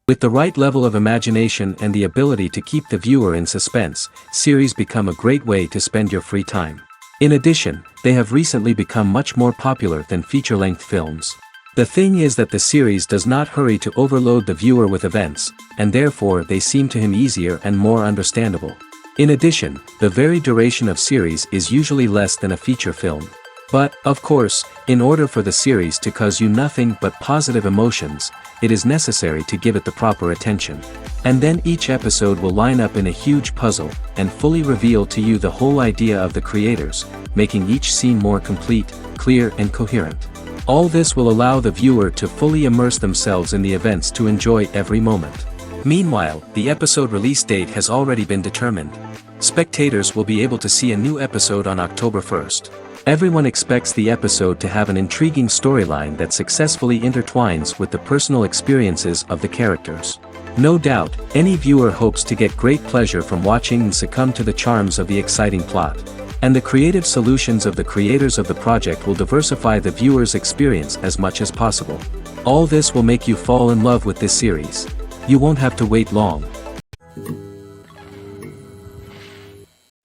With the right level of imagination and the ability to keep the viewer in suspense, series become a great way to spend your free time. In addition, they have recently become much more popular than feature-length films. The thing is that the series does not hurry to overload the viewer with events, and therefore they seem to him easier and more understandable. In addition, the very duration of series is usually less than a feature film. But, of course, in order for the series to cause you nothing but positive emotions, it is necessary to give it the proper attention. And then each episode will line up in a huge puzzle, and fully reveal to you the whole idea of the creators, making each scene more complete, clear and coherent. All this will allow the viewer to fully immerse themselves in the events to enjoy every moment. Meanwhile, the episode release date has already been determined. Spectators will be able to see a new episode on October 1st. Everyone expects the episode to have an intriguing storyline that successfully intertwines with the personal experiences of the characters. No doubt, any viewer hopes to get great pleasure from watching and succumb to the charms of the exciting plot. And the creative solutions of the creators of the project will diversify the viewer's experience as much as possible. All this will make you fall in love with this series. You won't have to wait long.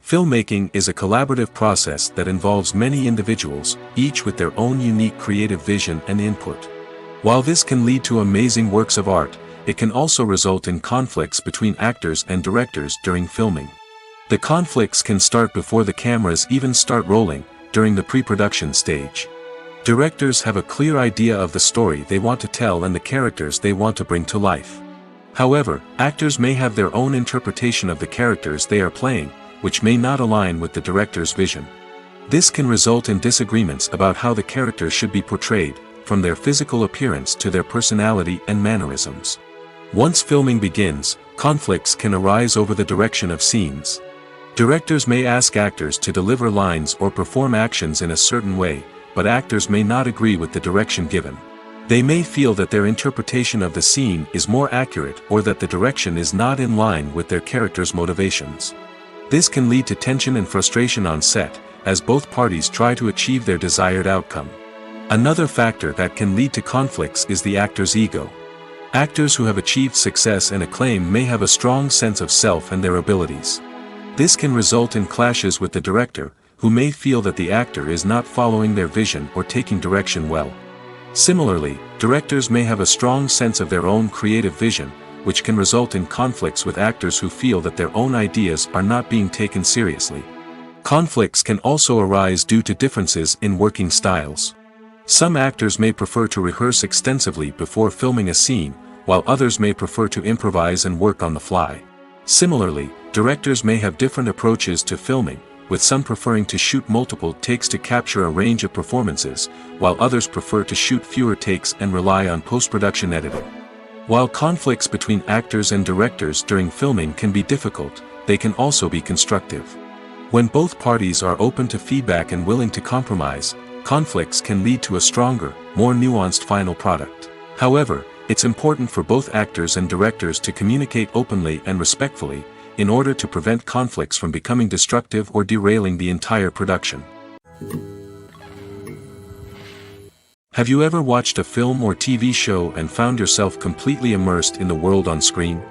Filmmaking is a collaborative process that involves many individuals, each with their own unique creative vision and input. While this can lead to amazing works of art, it can also result in conflicts between actors and directors during filming. The conflicts can start before the cameras even start rolling, during the pre-production stage. Directors have a clear idea of the story they want to tell and the characters they want to bring to life. However, actors may have their own interpretation of the characters they are playing, which may not align with the director's vision. This can result in disagreements about how the characters should be portrayed, from their physical appearance to their personality and mannerisms. Once filming begins, conflicts can arise over the direction of scenes. Directors may ask actors to deliver lines or perform actions in a certain way, but actors may not agree with the direction given. They may feel that their interpretation of the scene is more accurate or that the direction is not in line with their character's motivations. This can lead to tension and frustration on set, as both parties try to achieve their desired outcome. Another factor that can lead to conflicts is the actor's ego. Actors who have achieved success and acclaim may have a strong sense of self and their abilities. This can result in clashes with the director, who may feel that the actor is not following their vision or taking direction well. Similarly, directors may have a strong sense of their own creative vision, which can result in conflicts with actors who feel that their own ideas are not being taken seriously. Conflicts can also arise due to differences in working styles. Some actors may prefer to rehearse extensively before filming a scene, while others may prefer to improvise and work on the fly. Similarly, directors may have different approaches to filming, with some preferring to shoot multiple takes to capture a range of performances, while others prefer to shoot fewer takes and rely on post-production editing. While conflicts between actors and directors during filming can be difficult, they can also be constructive. When both parties are open to feedback and willing to compromise, conflicts can lead to a stronger, more nuanced final product. However, it's important for both actors and directors to communicate openly and respectfully, in order to prevent conflicts from becoming destructive or derailing the entire production. Have you ever watched a film or TV show and found yourself completely immersed in the world on screen?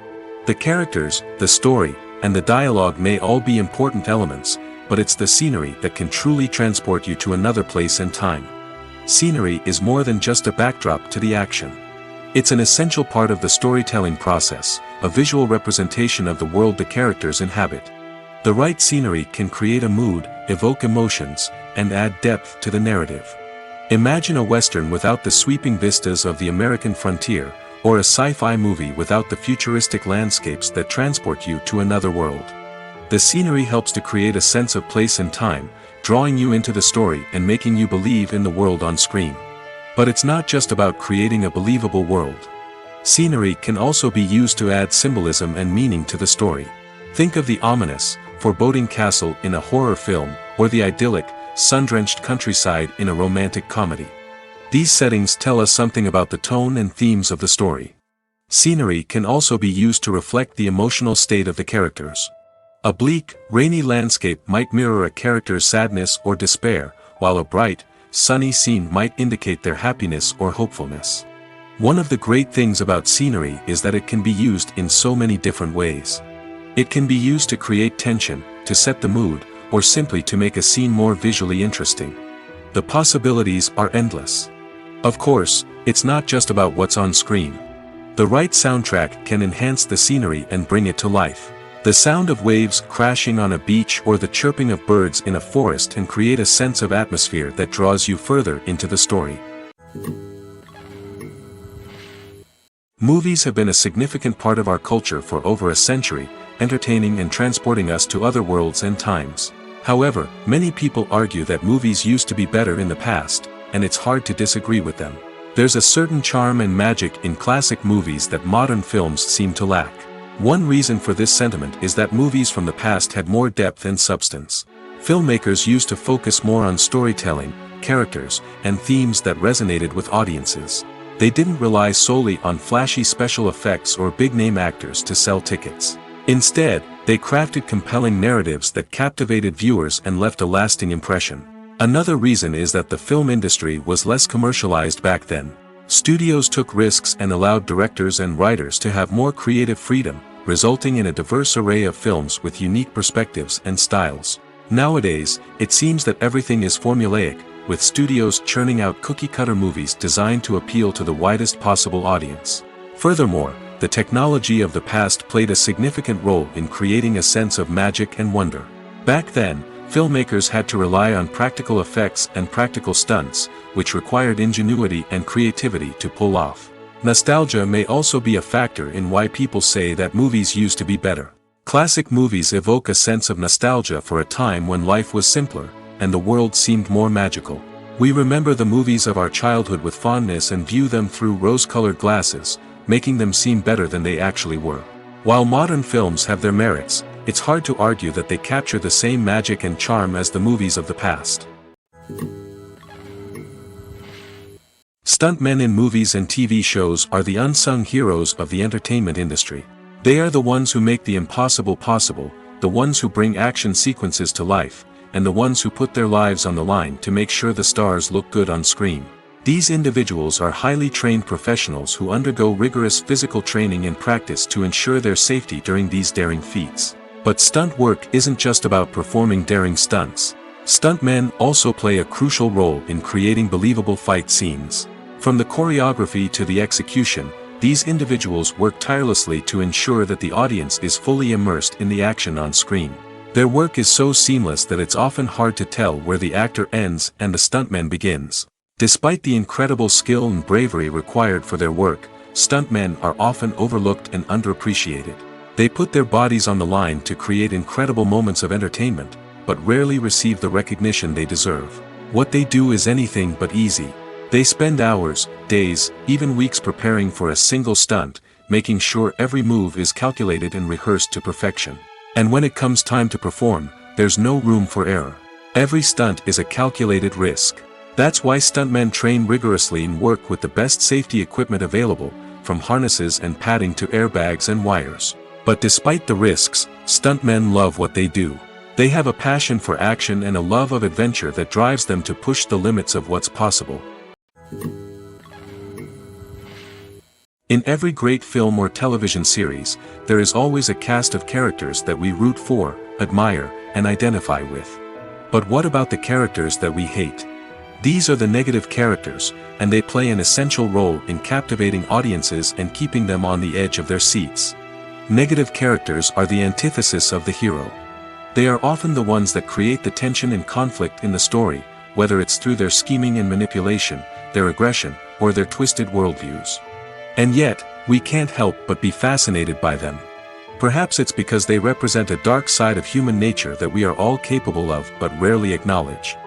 The characters, the story, and the dialogue may all be important elements, but it's the scenery that can truly transport you to another place and time. Scenery is more than just a backdrop to the action. It's an essential part of the storytelling process, a visual representation of the world the characters inhabit. The right scenery can create a mood, evoke emotions, and add depth to the narrative. Imagine a Western without the sweeping vistas of the American frontier, or a sci-fi movie without the futuristic landscapes that transport you to another world. The scenery helps to create a sense of place and time, drawing you into the story and making you believe in the world on screen. But it's not just about creating a believable world. Scenery can also be used to add symbolism and meaning to the story. Think of the ominous, foreboding castle in a horror film, or the idyllic, sun-drenched countryside in a romantic comedy. These settings tell us something about the tone and themes of the story. Scenery can also be used to reflect the emotional state of the characters. A bleak, rainy landscape might mirror a character's sadness or despair, while a bright, sunny scene might indicate their happiness or hopefulness. One of the great things about scenery is that it can be used in so many different ways. It can be used to create tension, to set the mood, or simply to make a scene more visually interesting. The possibilities are endless. Of course, it's not just about what's on screen. The right soundtrack can enhance the scenery and bring it to life. The sound of waves crashing on a beach or the chirping of birds in a forest can create a sense of atmosphere that draws you further into the story. Movies have been a significant part of our culture for over a century, entertaining and transporting us to other worlds and times. However, many people argue that movies used to be better in the past, and it's hard to disagree with them. There's a certain charm and magic in classic movies that modern films seem to lack. One reason for this sentiment is that movies from the past had more depth and substance. Filmmakers used to focus more on storytelling, characters, and themes that resonated with audiences. They didn't rely solely on flashy special effects or big-name actors to sell tickets. Instead, they crafted compelling narratives that captivated viewers and left a lasting impression. Another reason is that the film industry was less commercialized back then. Studios took risks and allowed directors and writers to have more creative freedom, resulting in a diverse array of films with unique perspectives and styles. Nowadays, it seems that everything is formulaic, with studios churning out cookie-cutter movies designed to appeal to the widest possible audience. Furthermore, the technology of the past played a significant role in creating a sense of magic and wonder. Back then, filmmakers had to rely on practical effects and practical stunts, which required ingenuity and creativity to pull off. Nostalgia may also be a factor in why people say that movies used to be better. Classic movies evoke a sense of nostalgia for a time when life was simpler, and the world seemed more magical. We remember the movies of our childhood with fondness and view them through rose-colored glasses, making them seem better than they actually were. While modern films have their merits, it's hard to argue that they capture the same magic and charm as the movies of the past. Stuntmen in movies and TV shows are the unsung heroes of the entertainment industry. They are the ones who make the impossible possible, the ones who bring action sequences to life, and the ones who put their lives on the line to make sure the stars look good on screen. These individuals are highly trained professionals who undergo rigorous physical training and practice to ensure their safety during these daring feats. But stunt work isn't just about performing daring stunts. Stuntmen also play a crucial role in creating believable fight scenes. From the choreography to the execution, these individuals work tirelessly to ensure that the audience is fully immersed in the action on screen. Their work is so seamless that it's often hard to tell where the actor ends and the stuntman begins. Despite the incredible skill and bravery required for their work, stuntmen are often overlooked and underappreciated. They put their bodies on the line to create incredible moments of entertainment, but rarely receive the recognition they deserve. What they do is anything but easy. They spend hours, days, even weeks preparing for a single stunt, making sure every move is calculated and rehearsed to perfection. And when it comes time to perform, there's no room for error. Every stunt is a calculated risk. That's why stuntmen train rigorously and work with the best safety equipment available, from harnesses and padding to airbags and wires. But despite the risks, stuntmen love what they do. They have a passion for action and a love of adventure that drives them to push the limits of what's possible. In every great film or television series, there is always a cast of characters that we root for, admire, and identify with. But what about the characters that we hate? These are the negative characters, and they play an essential role in captivating audiences and keeping them on the edge of their seats. Negative characters are the antithesis of the hero. They are often the ones that create the tension and conflict in the story, whether it's through their scheming and manipulation, their aggression, or their twisted worldviews. And yet, we can't help but be fascinated by them. Perhaps it's because they represent a dark side of human nature that we are all capable of but rarely acknowledge.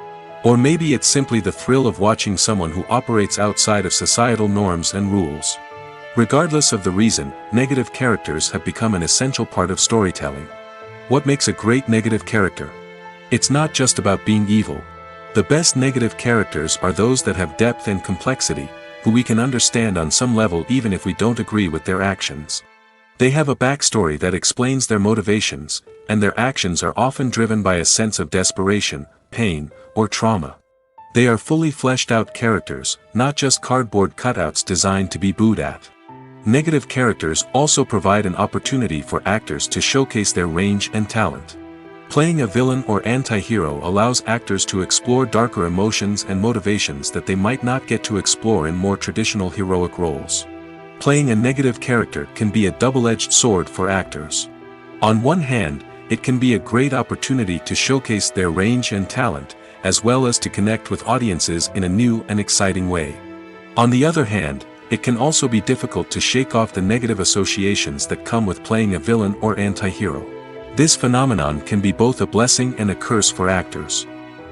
Or maybe it's simply the thrill of watching someone who operates outside of societal norms and rules. Regardless of the reason, negative characters have become an essential part of storytelling. What makes a great negative character? It's not just about being evil. The best negative characters are those that have depth and complexity, who we can understand on some level even if we don't agree with their actions. They have a backstory that explains their motivations, and their actions are often driven by a sense of desperation, pain, or trauma. They are fully fleshed out characters, not just cardboard cutouts designed to be booed at. Negative characters also provide an opportunity for actors to showcase their range and talent. Playing a villain or anti-hero allows actors to explore darker emotions and motivations that they might not get to explore in more traditional heroic roles. Playing a negative character can be a double-edged sword for actors. On one hand, it can be a great opportunity to showcase their range and talent, as well as to connect with audiences in a new and exciting way. On the other hand, it can also be difficult to shake off the negative associations that come with playing a villain or anti-hero. This phenomenon can be both a blessing and a curse for actors.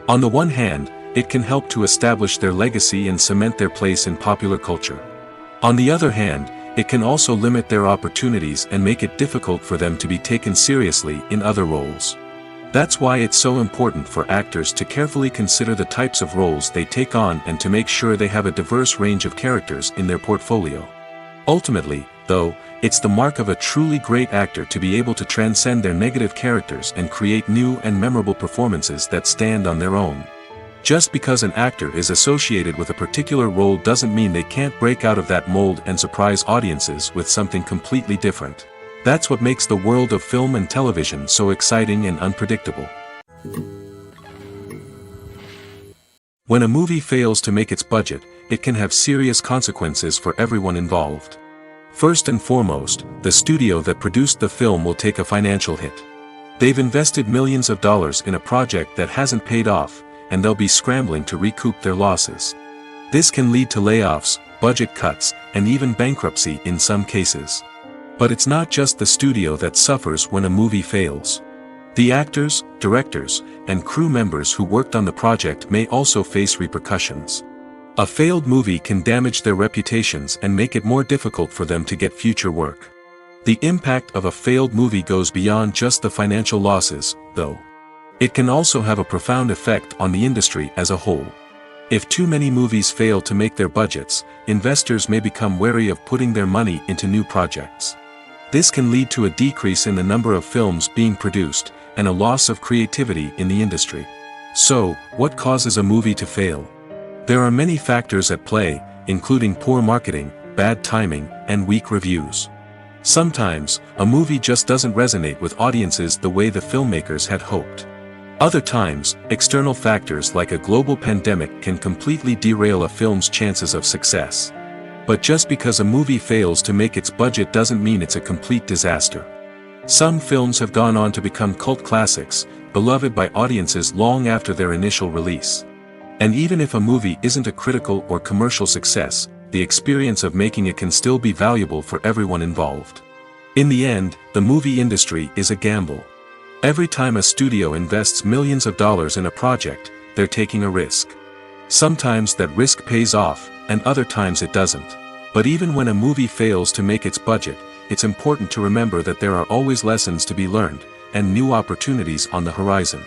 On the one hand, it can help to establish their legacy and cement their place in popular culture. On the other hand, it can also limit their opportunities and make it difficult for them to be taken seriously in other roles. That's why it's so important for actors to carefully consider the types of roles they take on and to make sure they have a diverse range of characters in their portfolio. Ultimately, though, it's the mark of a truly great actor to be able to transcend their negative characters and create new and memorable performances that stand on their own. Just because an actor is associated with a particular role doesn't mean they can't break out of that mold and surprise audiences with something completely different. That's what makes the world of film and television so exciting and unpredictable. When a movie fails to make its budget, it can have serious consequences for everyone involved. First and foremost, the studio that produced the film will take a financial hit. They've invested millions of dollars in a project that hasn't paid off, and they'll be scrambling to recoup their losses. This can lead to layoffs, budget cuts, and even bankruptcy in some cases. But it's not just the studio that suffers when a movie fails. The actors, directors, and crew members who worked on the project may also face repercussions. A failed movie can damage their reputations and make it more difficult for them to get future work. The impact of a failed movie goes beyond just the financial losses, though. It can also have a profound effect on the industry as a whole. If too many movies fail to make their budgets, investors may become wary of putting their money into new projects. This can lead to a decrease in the number of films being produced, and a loss of creativity in the industry. So, what causes a movie to fail? There are many factors at play, including poor marketing, bad timing, and weak reviews. Sometimes, a movie just doesn't resonate with audiences the way the filmmakers had hoped. Other times, external factors like a global pandemic can completely derail a film's chances of success. But just because a movie fails to make its budget doesn't mean it's a complete disaster. Some films have gone on to become cult classics, beloved by audiences long after their initial release. And even if a movie isn't a critical or commercial success, the experience of making it can still be valuable for everyone involved. In the end, the movie industry is a gamble. Every time a studio invests millions of dollars in a project, they're taking a risk. Sometimes that risk pays off, and other times it doesn't. But even when a movie fails to make its budget, it's important to remember that there are always lessons to be learned, and new opportunities on the horizon.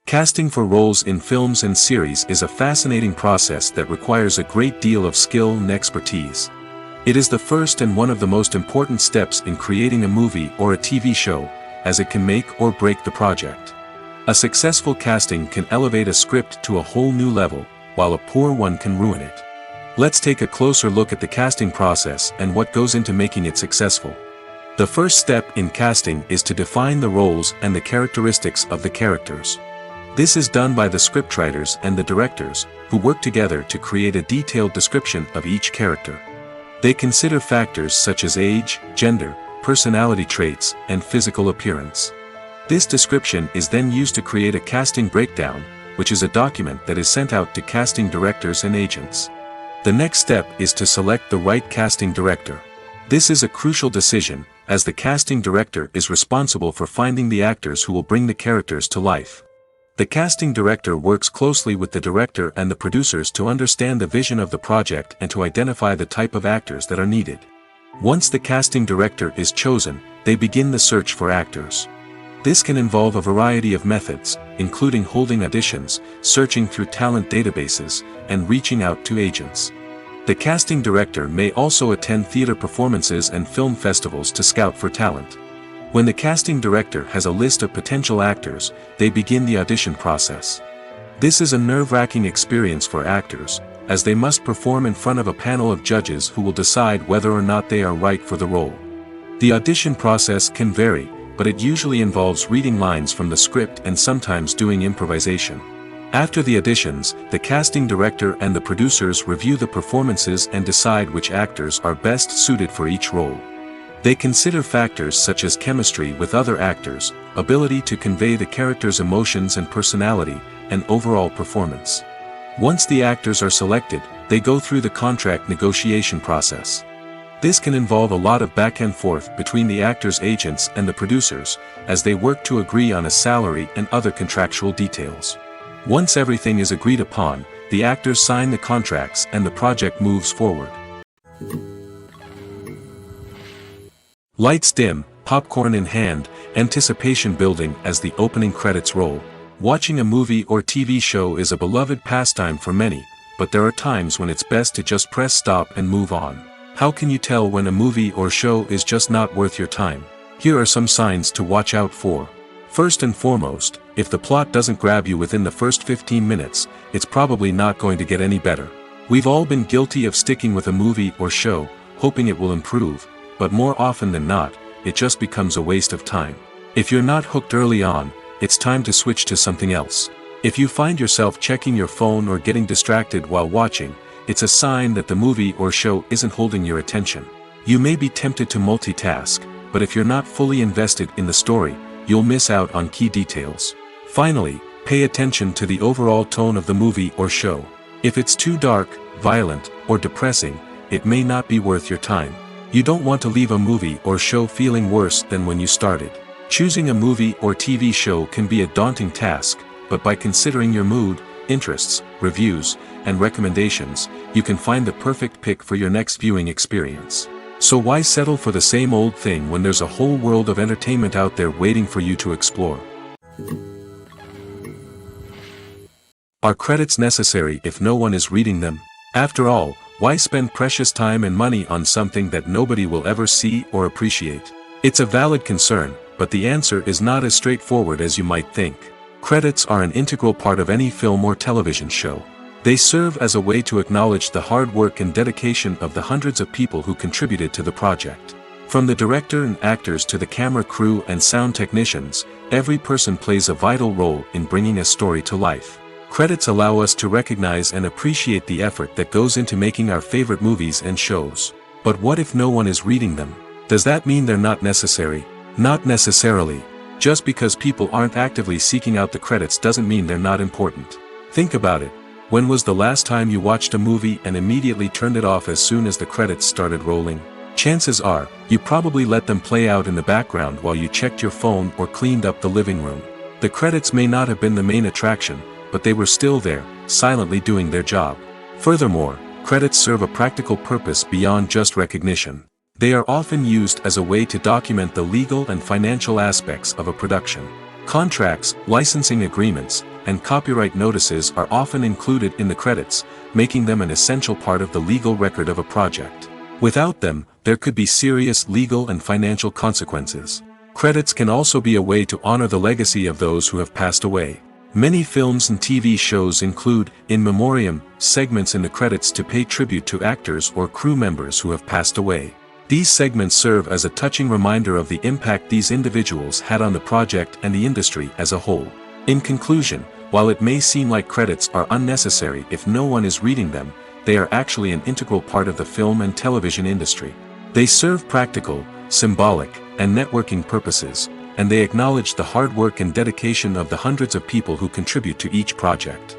Casting for roles in films and series is a fascinating process that requires a great deal of skill and expertise. It is the first and one of the most important steps in creating a movie or a TV show, as it can make or break the project. A successful casting can elevate a script to a whole new level, while a poor one can ruin it. Let's take a closer look at the casting process and what goes into making it successful. The first step in casting is to define the roles and the characteristics of the characters. This is done by the scriptwriters and the directors, who work together to create a detailed description of each character. They consider factors such as age, gender, personality traits, and physical appearance. This description is then used to create a casting breakdown, which is a document that is sent out to casting directors and agents. The next step is to select the right casting director. This is a crucial decision, as the casting director is responsible for finding the actors who will bring the characters to life. The casting director works closely with the director and the producers to understand the vision of the project and to identify the type of actors that are needed. Once the casting director is chosen, they begin the search for actors. This can involve a variety of methods, including holding auditions, searching through talent databases, and reaching out to agents. The casting director may also attend theater performances and film festivals to scout for talent. When the casting director has a list of potential actors, they begin the audition process. This is a nerve-wracking experience for actors, as they must perform in front of a panel of judges who will decide whether or not they are right for the role. The audition process can vary, but it usually involves reading lines from the script and sometimes doing improvisation. After the auditions, the casting director and the producers review the performances and decide which actors are best suited for each role. They consider factors such as chemistry with other actors, ability to convey the character's emotions and personality, and overall performance. Once the actors are selected, they go through the contract negotiation process. This can involve a lot of back and forth between the actors' agents and the producers, as they work to agree on a salary and other contractual details. Once everything is agreed upon, the actors sign the contracts and the project moves forward. Lights dim, popcorn in hand, anticipation building as the opening credits roll. Watching a movie or TV show is a beloved pastime for many, but there are times when it's best to just press stop and move on. How can you tell when a movie or show is just not worth your time? Here are some signs to watch out for. First and foremost, if the plot doesn't grab you within the first 15 minutes, it's probably not going to get any better. We've all been guilty of sticking with a movie or show, hoping it will improve, but more often than not, it just becomes a waste of time. If you're not hooked early on, it's time to switch to something else. If you find yourself checking your phone or getting distracted while watching, it's a sign that the movie or show isn't holding your attention. You may be tempted to multitask, but if you're not fully invested in the story, you'll miss out on key details. Finally, pay attention to the overall tone of the movie or show. If it's too dark, violent, or depressing, it may not be worth your time. You don't want to leave a movie or show feeling worse than when you started. Choosing a movie or TV show can be a daunting task, but by considering your mood, interests, reviews, and recommendations, you can find the perfect pick for your next viewing experience. So why settle for the same old thing when there's a whole world of entertainment out there waiting for you to explore? Are credits necessary if no one is reading them? After all, why spend precious time and money on something that nobody will ever see or appreciate? It's a valid concern, but the answer is not as straightforward as you might think. Credits are an integral part of any film or television show. They serve as a way to acknowledge the hard work and dedication of the hundreds of people who contributed to the project. From the director and actors to the camera crew and sound technicians, every person plays a vital role in bringing a story to life. Credits allow us to recognize and appreciate the effort that goes into making our favorite movies and shows. But what if no one is reading them? Does that mean they're not necessary? Not necessarily. Just because people aren't actively seeking out the credits doesn't mean they're not important. Think about it. When was the last time you watched a movie and immediately turned it off as soon as the credits started rolling? Chances are, you probably let them play out in the background while you checked your phone or cleaned up the living room. The credits may not have been the main attraction, but they were still there, silently doing their job. Furthermore, credits serve a practical purpose beyond just recognition. They are often used as a way to document the legal and financial aspects of a production. Contracts, licensing agreements, and copyright notices are often included in the credits, making them an essential part of the legal record of a project. Without them, there could be serious legal and financial consequences. Credits can also be a way to honor the legacy of those who have passed away. Many films and TV shows include, in memoriam, segments in the credits to pay tribute to actors or crew members who have passed away. These segments serve as a touching reminder of the impact these individuals had on the project and the industry as a whole. In conclusion, While it may seem like credits are unnecessary if no one is reading them, they are actually an integral part of the film and television industry. They serve practical, symbolic, and networking purposes, and they acknowledge the hard work and dedication of the hundreds of people who contribute to each project.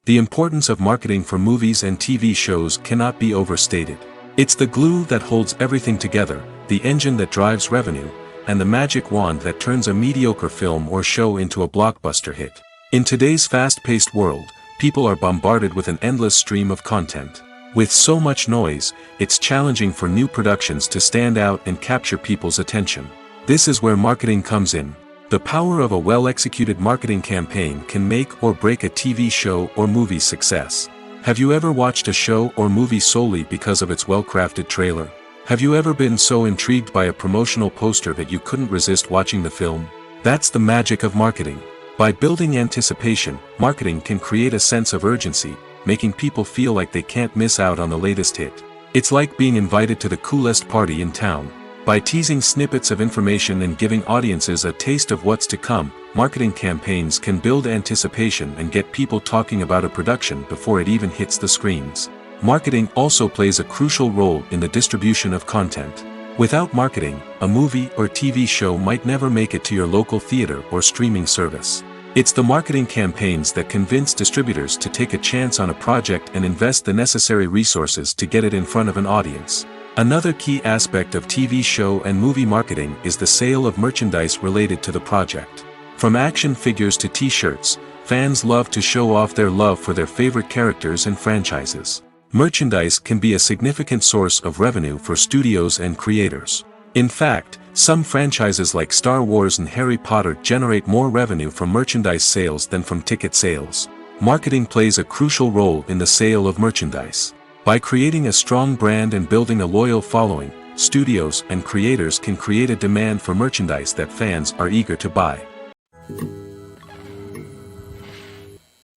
The importance of marketing for movies and TV shows cannot be overstated. It's the glue that holds everything together, the engine that drives revenue, and the magic wand that turns a mediocre film or show into a blockbuster hit. In today's fast-paced world, people are bombarded with an endless stream of content. With so much noise, it's challenging for new productions to stand out and capture people's attention. This is where marketing comes in. The power of a well-executed marketing campaign can make or break a TV show or movie's success. Have you ever watched a show or movie solely because of its well-crafted trailer? Have you ever been so intrigued by a promotional poster that you couldn't resist watching the film? That's the magic of marketing. By building anticipation, marketing can create a sense of urgency, making people feel like they can't miss out on the latest hit. It's like being invited to the coolest party in town. By teasing snippets of information and giving audiences a taste of what's to come, marketing campaigns can build anticipation and get people talking about a production before it even hits the screens. Marketing also plays a crucial role in the distribution of content. Without marketing, a movie or TV show might never make it to your local theater or streaming service. It's the marketing campaigns that convince distributors to take a chance on a project and invest the necessary resources to get it in front of an audience. Another key aspect of TV show and movie marketing is the sale of merchandise related to the project. From action figures to t-shirts, fans love to show off their love for their favorite characters and franchises. Merchandise can be a significant source of revenue for studios and creators. In fact, some franchises like Star Wars and Harry Potter generate more revenue from merchandise sales than from ticket sales. Marketing plays a crucial role in the sale of merchandise. By creating a strong brand and building a loyal following, studios and creators can create a demand for merchandise that fans are eager to buy.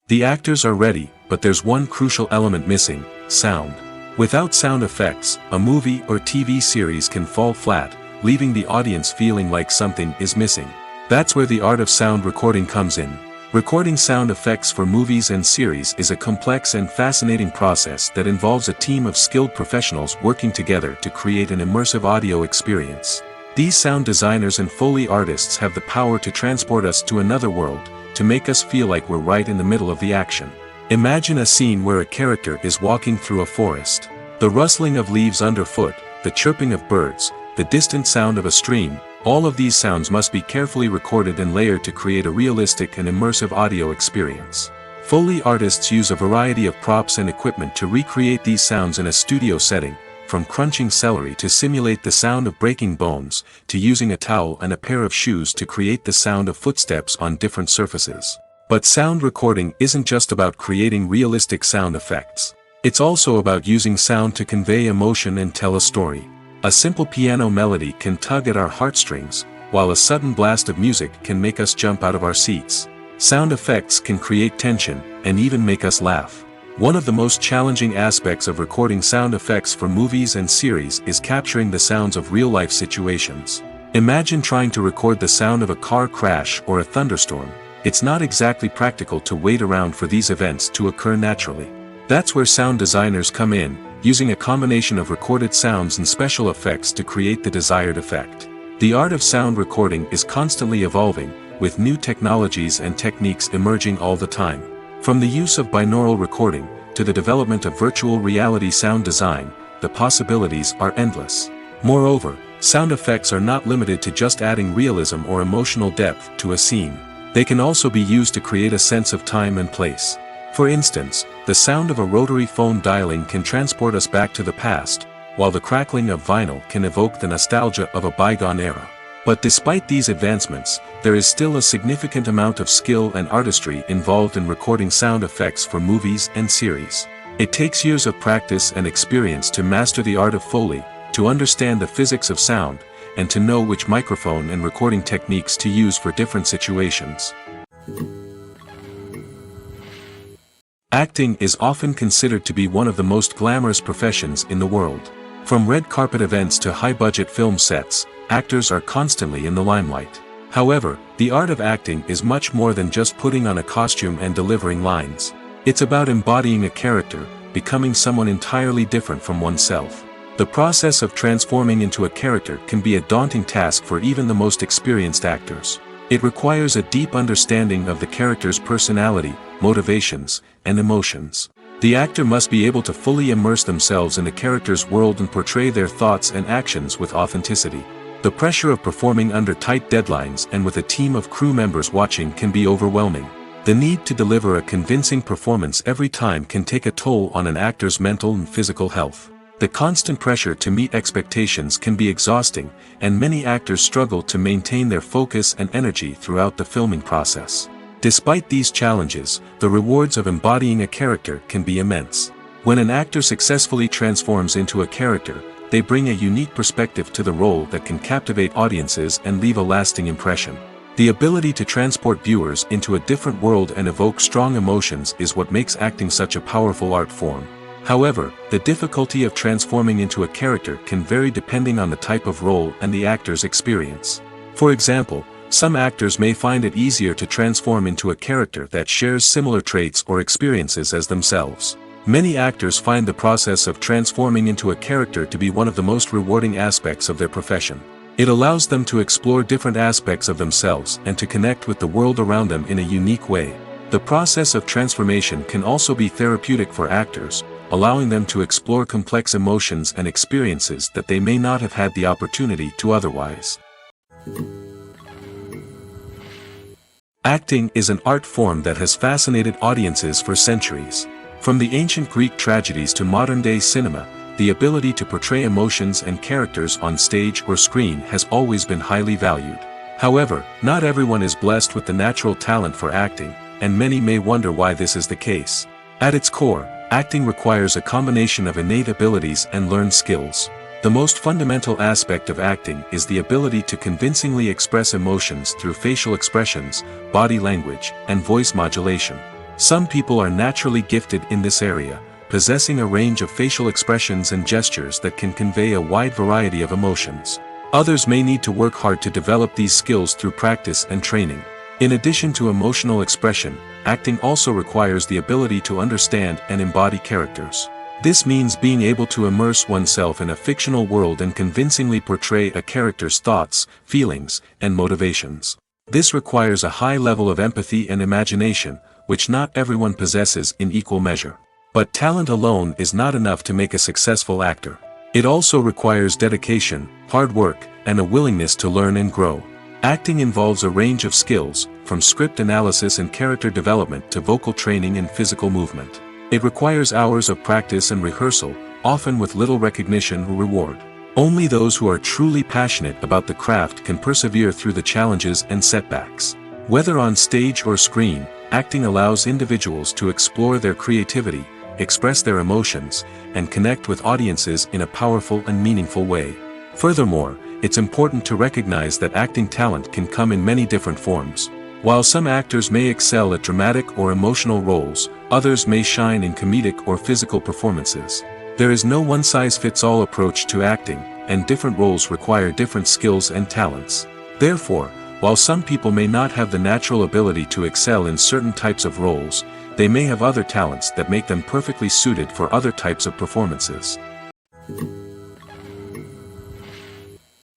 The actors are ready, but there's one crucial element missing: sound. Without sound effects, a movie or TV series can fall flat, leaving the audience feeling like something is missing. That's where the art of sound recording comes in. Recording sound effects for movies and series is a complex and fascinating process that involves a team of skilled professionals working together to create an immersive audio experience. These sound designers and Foley artists have the power to transport us to another world, to make us feel like we're right in the middle of the action. Imagine a scene where a character is walking through a forest. The rustling of leaves underfoot, the chirping of birds, the distant sound of a stream, all of these sounds must be carefully recorded and layered to create a realistic and immersive audio experience. Foley artists use a variety of props and equipment to recreate these sounds in a studio setting, from crunching celery to simulate the sound of breaking bones, to using a towel and a pair of shoes to create the sound of footsteps on different surfaces. But sound recording isn't just about creating realistic sound effects. It's also about using sound to convey emotion and tell a story. A simple piano melody can tug at our heartstrings, while a sudden blast of music can make us jump out of our seats. Sound effects can create tension, and even make us laugh. One of the most challenging aspects of recording sound effects for movies and series is capturing the sounds of real-life situations. Imagine trying to record the sound of a car crash or a thunderstorm. It's not exactly practical to wait around for these events to occur naturally. That's where sound designers come in, using a combination of recorded sounds and special effects to create the desired effect. The art of sound recording is constantly evolving, with new technologies and techniques emerging all the time. From the use of binaural recording, to the development of virtual reality sound design, the possibilities are endless. Moreover, sound effects are not limited to just adding realism or emotional depth to a scene. They can also be used to create a sense of time and place. For instance, the sound of a rotary phone dialing can transport us back to the past, while the crackling of vinyl can evoke the nostalgia of a bygone era. But despite these advancements, there is still a significant amount of skill and artistry involved in recording sound effects for movies and series. It takes years of practice and experience to master the art of Foley, to understand the physics of sound, and to know which microphone and recording techniques to use for different situations. Acting is often considered to be one of the most glamorous professions in the world. From red carpet events to high-budget film sets, actors are constantly in the limelight. However, the art of acting is much more than just putting on a costume and delivering lines. It's about embodying a character, becoming someone entirely different from oneself. The process of transforming into a character can be a daunting task for even the most experienced actors. It requires a deep understanding of the character's personality, motivations, and emotions. The actor must be able to fully immerse themselves in the character's world and portray their thoughts and actions with authenticity. The pressure of performing under tight deadlines and with a team of crew members watching can be overwhelming. The need to deliver a convincing performance every time can take a toll on an actor's mental and physical health. The constant pressure to meet expectations can be exhausting, and many actors struggle to maintain their focus and energy throughout the filming process. Despite these challenges, the rewards of embodying a character can be immense. When an actor successfully transforms into a character, they bring a unique perspective to the role that can captivate audiences and leave a lasting impression. The ability to transport viewers into a different world and evoke strong emotions is what makes acting such a powerful art form. However, the difficulty of transforming into a character can vary depending on the type of role and the actor's experience. For example, some actors may find it easier to transform into a character that shares similar traits or experiences as themselves. Many actors find the process of transforming into a character to be one of the most rewarding aspects of their profession. It allows them to explore different aspects of themselves and to connect with the world around them in a unique way. The process of transformation can also be therapeutic for actors, allowing them to explore complex emotions and experiences that they may not have had the opportunity to otherwise. Acting is an art form that has fascinated audiences for centuries. From the ancient Greek tragedies to modern-day cinema, the ability to portray emotions and characters on stage or screen has always been highly valued. However, not everyone is blessed with the natural talent for acting, and many may wonder why this is the case. At its core, acting requires a combination of innate abilities and learned skills. The most fundamental aspect of acting is the ability to convincingly express emotions through facial expressions, body language, and voice modulation. Some people are naturally gifted in this area, possessing a range of facial expressions and gestures that can convey a wide variety of emotions. Others may need to work hard to develop these skills through practice and training. In addition to emotional expression, acting also requires the ability to understand and embody characters. This means being able to immerse oneself in a fictional world and convincingly portray a character's thoughts, feelings, and motivations. This requires a high level of empathy and imagination, which not everyone possesses in equal measure. But talent alone is not enough to make a successful actor. It also requires dedication, hard work, and a willingness to learn and grow. Acting involves a range of skills, from script analysis and character development to vocal training and physical movement. It requires hours of practice and rehearsal, often with little recognition or reward. Only those who are truly passionate about the craft can persevere through the challenges and setbacks. Whether on stage or screen, acting allows individuals to explore their creativity, express their emotions, and connect with audiences in a powerful and meaningful way. Furthermore, it's important to recognize that acting talent can come in many different forms. While some actors may excel at dramatic or emotional roles, others may shine in comedic or physical performances. There is no one-size-fits-all approach to acting, and different roles require different skills and talents. Therefore, while some people may not have the natural ability to excel in certain types of roles, they may have other talents that make them perfectly suited for other types of performances.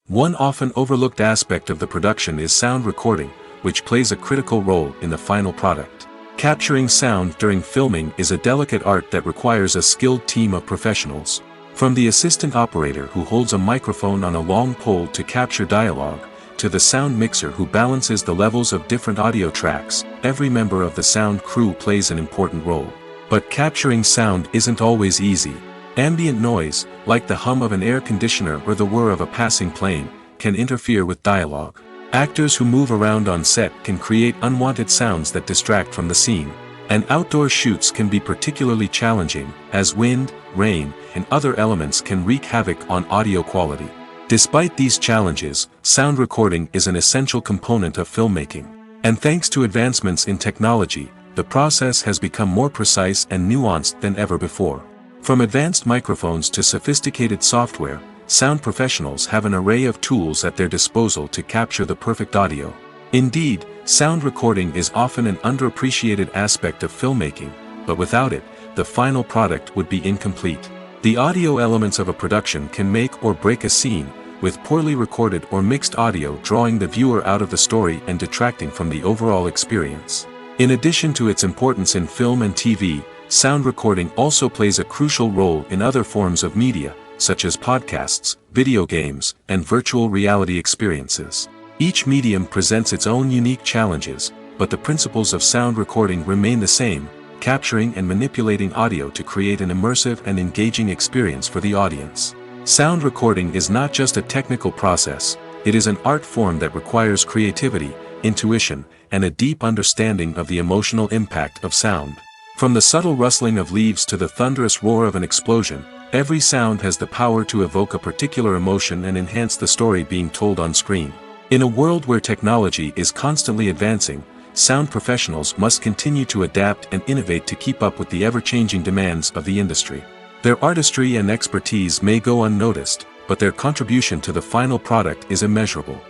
One often overlooked aspect of the production is sound recording, which plays a critical role in the final product. Capturing sound during filming is a delicate art that requires a skilled team of professionals. From the assistant operator who holds a microphone on a long pole to capture dialogue, to the sound mixer who balances the levels of different audio tracks, every member of the sound crew plays an important role. But capturing sound isn't always easy. Ambient noise, like the hum of an air conditioner or the whir of a passing plane, can interfere with dialogue. Actors who move around on set can create unwanted sounds that distract from the scene. And outdoor shoots can be particularly challenging, as wind, rain, and other elements can wreak havoc on audio quality. Despite these challenges, sound recording is an essential component of filmmaking. And thanks to advancements in technology, the process has become more precise and nuanced than ever before. From advanced microphones to sophisticated software, sound professionals have an array of tools at their disposal to capture the perfect audio. Indeed, sound recording is often an underappreciated aspect of filmmaking, but without it, the final product would be incomplete. The audio elements of a production can make or break a scene, with poorly recorded or mixed audio drawing the viewer out of the story and detracting from the overall experience. In addition to its importance in film and TV, sound recording also plays a crucial role in other forms of media, such as podcasts, video games, and virtual reality experiences. Each medium presents its own unique challenges, but the principles of sound recording remain the same, capturing and manipulating audio to create an immersive and engaging experience for the audience. Sound recording is not just a technical process, it is an art form that requires creativity, intuition, and a deep understanding of the emotional impact of sound. From the subtle rustling of leaves to the thunderous roar of an explosion, every sound has the power to evoke a particular emotion and enhance the story being told on screen. In a world where technology is constantly advancing, sound professionals must continue to adapt and innovate to keep up with the ever-changing demands of the industry. Their artistry and expertise may go unnoticed, but their contribution to the final product is immeasurable.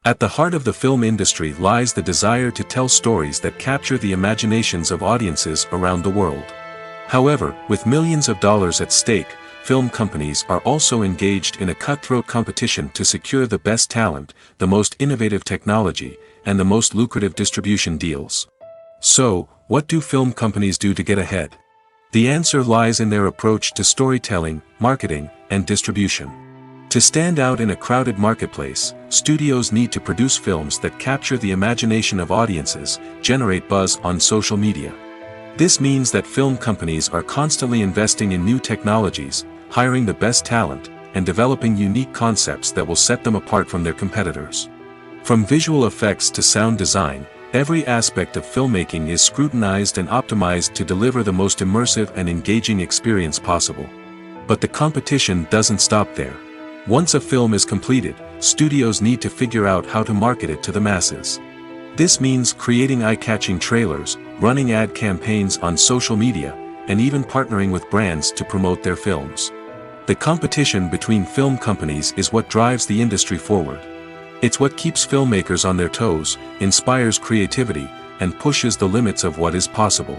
At the heart of the film industry lies the desire to tell stories that capture the imaginations of audiences around the world. However, with millions of dollars at stake, film companies are also engaged in a cutthroat competition to secure the best talent, the most innovative technology, and the most lucrative distribution deals. So, what do film companies do to get ahead? The answer lies in their approach to storytelling, marketing, and distribution. To stand out in a crowded marketplace, studios need to produce films that capture the imagination of audiences, generate buzz on social media. This means that film companies are constantly investing in new technologies, hiring the best talent, and developing unique concepts that will set them apart from their competitors. From visual effects to sound design, every aspect of filmmaking is scrutinized and optimized to deliver the most immersive and engaging experience possible. But the competition doesn't stop there. Once a film is completed, studios need to figure out how to market it to the masses. This means creating eye-catching trailers, running ad campaigns on social media, and even partnering with brands to promote their films. The competition between film companies is what drives the industry forward. It's what keeps filmmakers on their toes, inspires creativity, and pushes the limits of what is possible.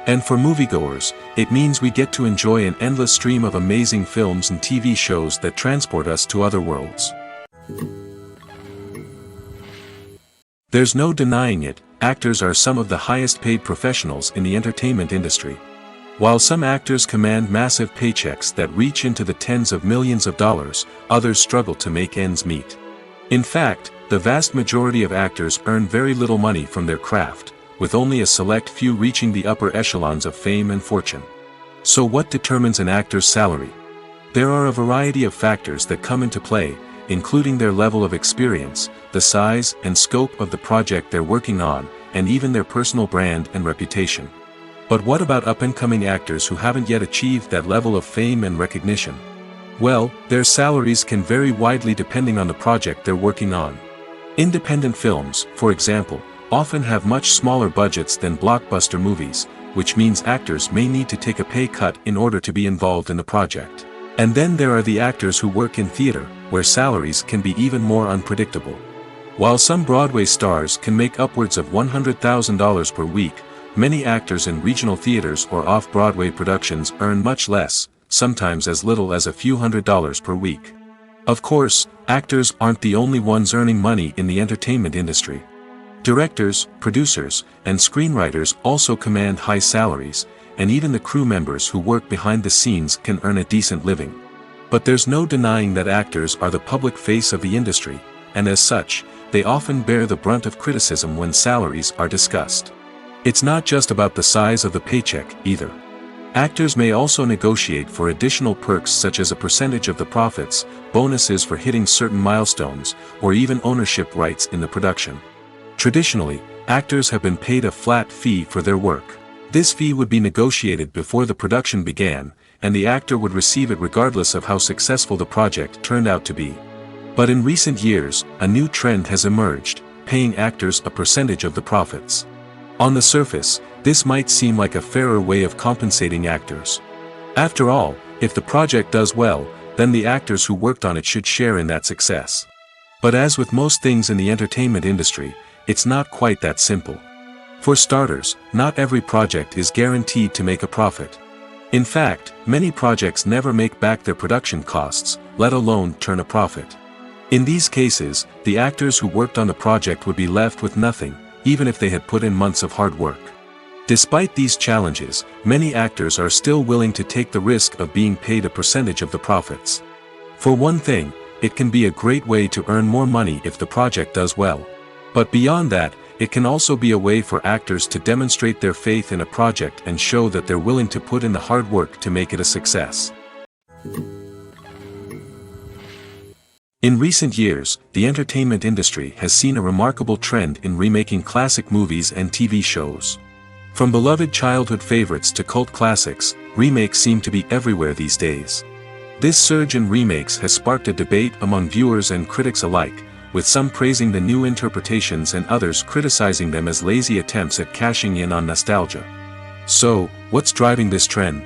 And for moviegoers, it means we get to enjoy an endless stream of amazing films and TV shows that transport us to other worlds. There's no denying it, actors are some of the highest paid professionals in the entertainment industry. While some actors command massive paychecks that reach into the tens of millions of dollars, others struggle to make ends meet. In fact, the vast majority of actors earn very little money from their craft, with only a select few reaching the upper echelons of fame and fortune. So what determines an actor's salary? There are a variety of factors that come into play, including their level of experience, the size and scope of the project they're working on, and even their personal brand and reputation. But what about up-and-coming actors who haven't yet achieved that level of fame and recognition? Well, their salaries can vary widely depending on the project they're working on. Independent films, for example, often have much smaller budgets than blockbuster movies, which means actors may need to take a pay cut in order to be involved in the project. And then there are the actors who work in theater, where salaries can be even more unpredictable. While some Broadway stars can make upwards of $100,000 per week, many actors in regional theaters or off-Broadway productions earn much less, sometimes as little as a few $100s per week. Of course, actors aren't the only ones earning money in the entertainment industry. Directors, producers, and screenwriters also command high salaries, and even the crew members who work behind the scenes can earn a decent living. But there's no denying that actors are the public face of the industry, and as such, they often bear the brunt of criticism when salaries are discussed. It's not just about the size of the paycheck, either. Actors may also negotiate for additional perks such as a percentage of the profits, bonuses for hitting certain milestones, or even ownership rights in the production. Traditionally, actors have been paid a flat fee for their work. This fee would be negotiated before the production began, and the actor would receive it regardless of how successful the project turned out to be. But in recent years, a new trend has emerged, paying actors a percentage of the profits. On the surface, this might seem like a fairer way of compensating actors. After all, if the project does well, then the actors who worked on it should share in that success. But as with most things in the entertainment industry, it's not quite that simple. For starters, not every project is guaranteed to make a profit. In fact, many projects never make back their production costs, let alone turn a profit. In these cases, the actors who worked on the project would be left with nothing, even if they had put in months of hard work. Despite these challenges, many actors are still willing to take the risk of being paid a percentage of the profits. For one thing, it can be a great way to earn more money if the project does well. But beyond that, it can also be a way for actors to demonstrate their faith in a project and show that they're willing to put in the hard work to make it a success. In recent years, the entertainment industry has seen a remarkable trend in remaking classic movies and TV shows. From beloved childhood favorites to cult classics, remakes seem to be everywhere these days. This surge in remakes has sparked a debate among viewers and critics alike, with some praising the new interpretations and others criticizing them as lazy attempts at cashing in on nostalgia. So, what's driving this trend?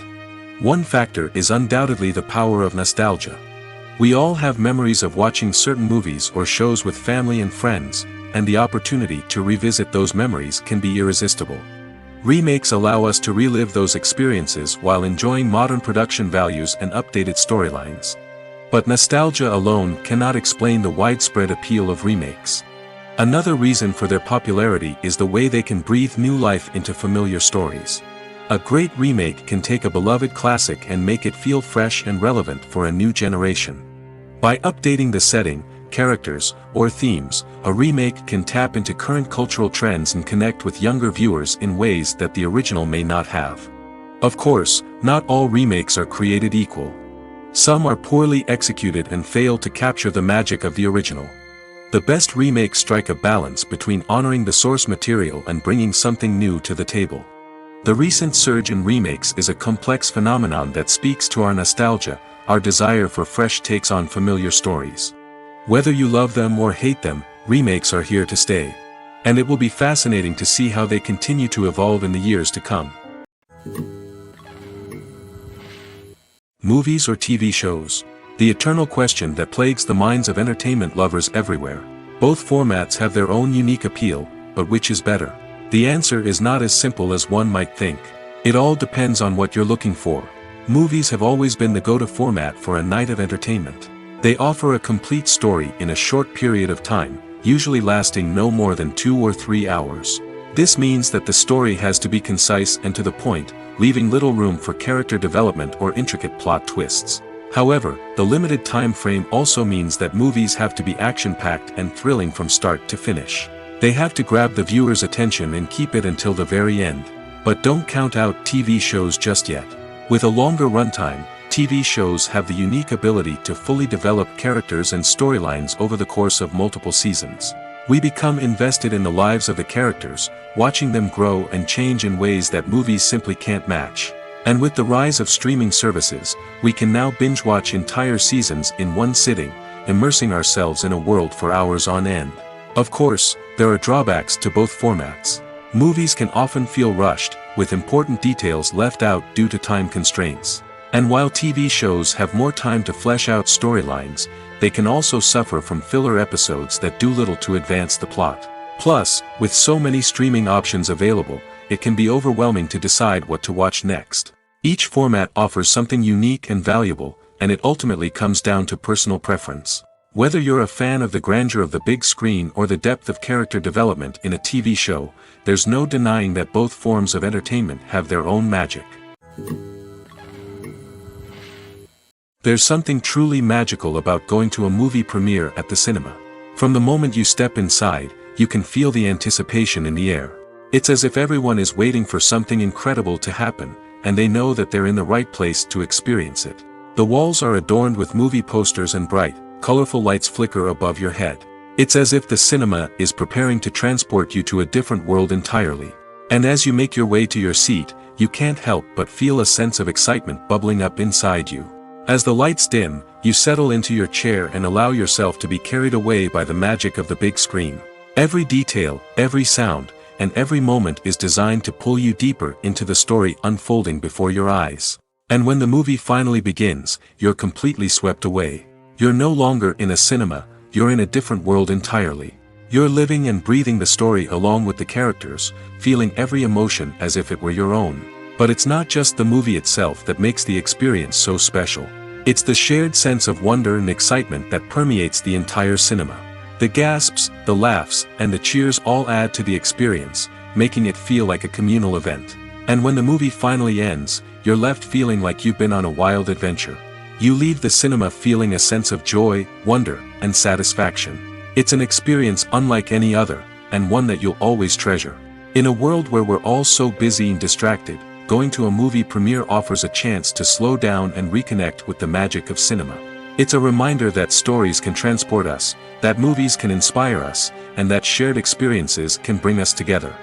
One factor is undoubtedly the power of nostalgia. We all have memories of watching certain movies or shows with family and friends, and the opportunity to revisit those memories can be irresistible. Remakes allow us to relive those experiences while enjoying modern production values and updated storylines. But nostalgia alone cannot explain the widespread appeal of remakes. Another reason for their popularity is the way they can breathe new life into familiar stories. A great remake can take a beloved classic and make it feel fresh and relevant for a new generation. By updating the setting, characters, or themes, a remake can tap into current cultural trends and connect with younger viewers in ways that the original may not have. Of course, not all remakes are created equal. Some are poorly executed and fail to capture the magic of the original. The best remakes strike a balance between honoring the source material and bringing something new to the table. The recent surge in remakes is a complex phenomenon that speaks to our nostalgia, our desire for fresh takes on familiar stories. Whether you love them or hate them, remakes are here to stay. And it will be fascinating to see how they continue to evolve in the years to come. Movies or TV shows? The eternal question that plagues the minds of entertainment lovers everywhere. Both formats have their own unique appeal, but which is better? The answer is not as simple as one might think. It all depends on what you're looking for. Movies have always been the go-to format for a night of entertainment. They offer a complete story in a short period of time, usually lasting no more than 2 or 3 hours. This means that the story has to be concise and to the point, leaving little room for character development or intricate plot twists. However, the limited time frame also means that movies have to be action-packed and thrilling from start to finish. They have to grab the viewer's attention and keep it until the very end. But don't count out TV shows just yet. With a longer runtime, TV shows have the unique ability to fully develop characters and storylines over the course of multiple seasons. We become invested in the lives of the characters, watching them grow and change in ways that movies simply can't match. And with the rise of streaming services, we can now binge-watch entire seasons in one sitting, immersing ourselves in a world for hours on end. Of course, there are drawbacks to both formats. Movies can often feel rushed, with important details left out due to time constraints. And while TV shows have more time to flesh out storylines, they can also suffer from filler episodes that do little to advance the plot. Plus, with so many streaming options available, it can be overwhelming to decide what to watch next. Each format offers something unique and valuable, and it ultimately comes down to personal preference. Whether you're a fan of the grandeur of the big screen or the depth of character development in a TV show, there's no denying that both forms of entertainment have their own magic. There's something truly magical about going to a movie premiere at the cinema. From the moment you step inside, you can feel the anticipation in the air. It's as if everyone is waiting for something incredible to happen, and they know that they're in the right place to experience it. The walls are adorned with movie posters and bright, colorful lights flicker above your head. It's as if the cinema is preparing to transport you to a different world entirely. And as you make your way to your seat, you can't help but feel a sense of excitement bubbling up inside you. As the lights dim, you settle into your chair and allow yourself to be carried away by the magic of the big screen. Every detail, every sound, and every moment is designed to pull you deeper into the story unfolding before your eyes. And when the movie finally begins, you're completely swept away. You're no longer in a cinema, you're in a different world entirely. You're living and breathing the story along with the characters, feeling every emotion as if it were your own. But it's not just the movie itself that makes the experience so special. It's the shared sense of wonder and excitement that permeates the entire cinema. The gasps, the laughs, and the cheers all add to the experience, making it feel like a communal event. And when the movie finally ends, you're left feeling like you've been on a wild adventure. You leave the cinema feeling a sense of joy, wonder, and satisfaction. It's an experience unlike any other, and one that you'll always treasure. In a world where we're all so busy and distracted, going to a movie premiere offers a chance to slow down and reconnect with the magic of cinema. It's a reminder that stories can transport us, that movies can inspire us, and that shared experiences can bring us together.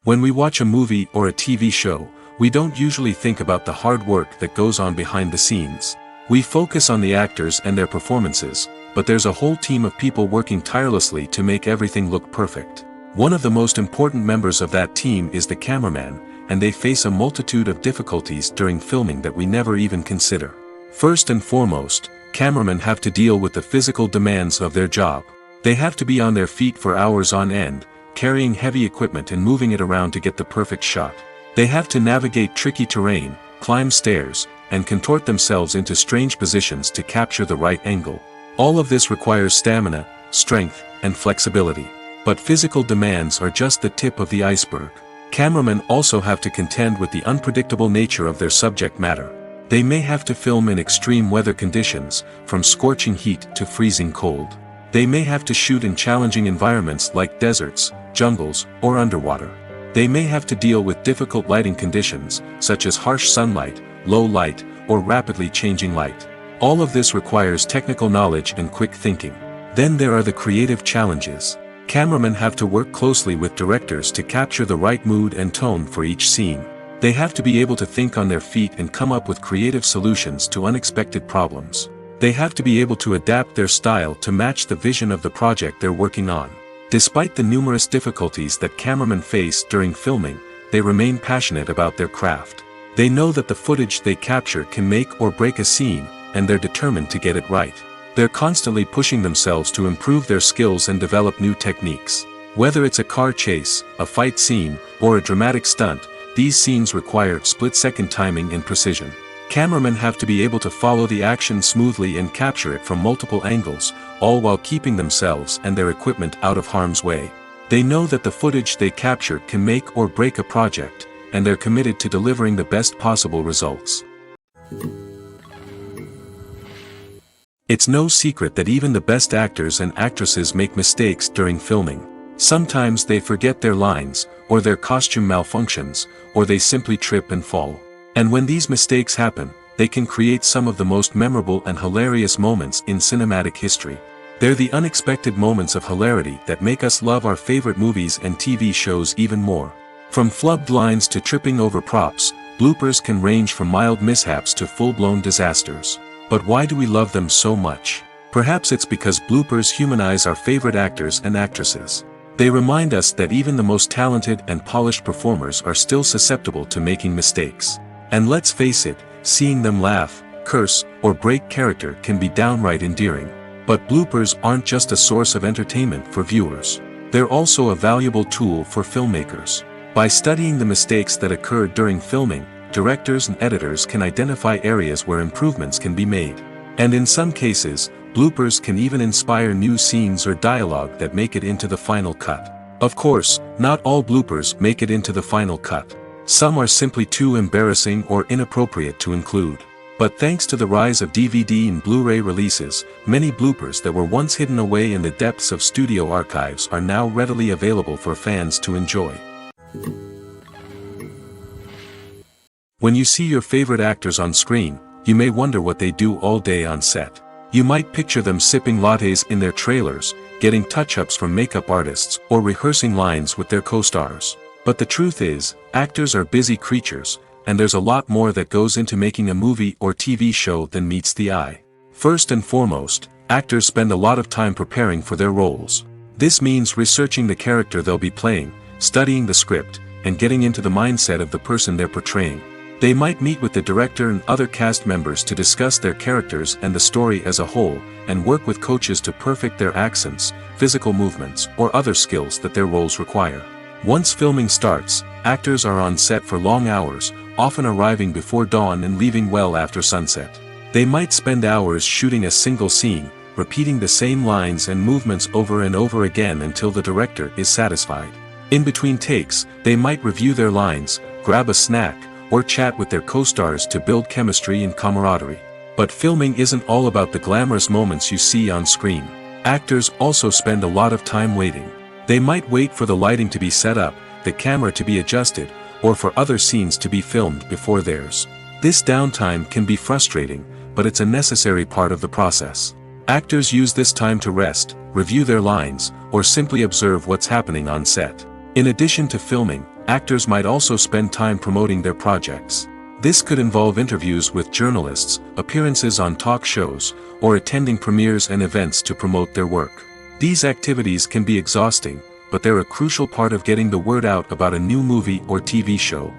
When we watch a movie or a TV show, we don't usually think about the hard work that goes on behind the scenes. We focus on the actors and their performances, but there's a whole team of people working tirelessly to make everything look perfect. One of the most important members of that team is the cameraman, and they face a multitude of difficulties during filming that we never even consider. First and foremost, cameramen have to deal with the physical demands of their job. They have to be on their feet for hours on end, carrying heavy equipment and moving it around to get the perfect shot. They have to navigate tricky terrain, climb stairs, and contort themselves into strange positions to capture the right angle. All of this requires stamina, strength, and flexibility. But physical demands are just the tip of the iceberg. Cameramen also have to contend with the unpredictable nature of their subject matter. They may have to film in extreme weather conditions, from scorching heat to freezing cold. They may have to shoot in challenging environments like deserts, jungles, or underwater. They may have to deal with difficult lighting conditions, such as harsh sunlight, low light, or rapidly changing light. All of this requires technical knowledge and quick thinking. Then there are the creative challenges. Cameramen have to work closely with directors to capture the right mood and tone for each scene. They have to be able to think on their feet and come up with creative solutions to unexpected problems. They have to be able to adapt their style to match the vision of the project they're working on. Despite the numerous difficulties that cameramen face during filming, they remain passionate about their craft. They know that the footage they capture can make or break a scene, and they're determined to get it right. They're constantly pushing themselves to improve their skills and develop new techniques. Whether it's a car chase, a fight scene, or a dramatic stunt, these scenes require split-second timing and precision. Cameramen have to be able to follow the action smoothly and capture it from multiple angles, all while keeping themselves and their equipment out of harm's way. They know that the footage they capture can make or break a project, and they're committed to delivering the best possible results. It's no secret that even the best actors and actresses make mistakes during filming. Sometimes they forget their lines, or their costume malfunctions, or they simply trip and fall. And when these mistakes happen, they can create some of the most memorable and hilarious moments in cinematic history. They're the unexpected moments of hilarity that make us love our favorite movies and TV shows even more. From flubbed lines to tripping over props, bloopers can range from mild mishaps to full-blown disasters. But why do we love them so much? Perhaps it's because bloopers humanize our favorite actors and actresses. They remind us that even the most talented and polished performers are still susceptible to making mistakes. And let's face it, seeing them laugh, curse, or break character can be downright endearing. But bloopers aren't just a source of entertainment for viewers. They're also a valuable tool for filmmakers. By studying the mistakes that occurred during filming, directors and editors can identify areas where improvements can be made. And in some cases, bloopers can even inspire new scenes or dialogue that make it into the final cut. Of course, not all bloopers make it into the final cut. Some are simply too embarrassing or inappropriate to include. But thanks to the rise of DVD and Blu-ray releases, many bloopers that were once hidden away in the depths of studio archives are now readily available for fans to enjoy. When you see your favorite actors on screen, you may wonder what they do all day on set. You might picture them sipping lattes in their trailers, getting touch-ups from makeup artists, or rehearsing lines with their co-stars. But the truth is, actors are busy creatures, and there's a lot more that goes into making a movie or TV show than meets the eye. First and foremost, actors spend a lot of time preparing for their roles. This means researching the character they'll be playing, studying the script, and getting into the mindset of the person they're portraying. They might meet with the director and other cast members to discuss their characters and the story as a whole, and work with coaches to perfect their accents, physical movements, or other skills that their roles require. Once filming starts, actors are on set for long hours, often arriving before dawn and leaving well after sunset. They might spend hours shooting a single scene, repeating the same lines and movements over and over again until the director is satisfied. In between takes, they might review their lines, grab a snack, or chat with their co-stars to build chemistry and camaraderie. But filming isn't all about the glamorous moments you see on screen. Actors also spend a lot of time waiting. They might wait for the lighting to be set up, the camera to be adjusted, or for other scenes to be filmed before theirs. This downtime can be frustrating, but it's a necessary part of the process. Actors use this time to rest, review their lines, or simply observe what's happening on set. In addition to filming, actors might also spend time promoting their projects. This could involve interviews with journalists, appearances on talk shows, or attending premieres and events to promote their work. These activities can be exhausting, but they're a crucial part of getting the word out about a new movie or TV show.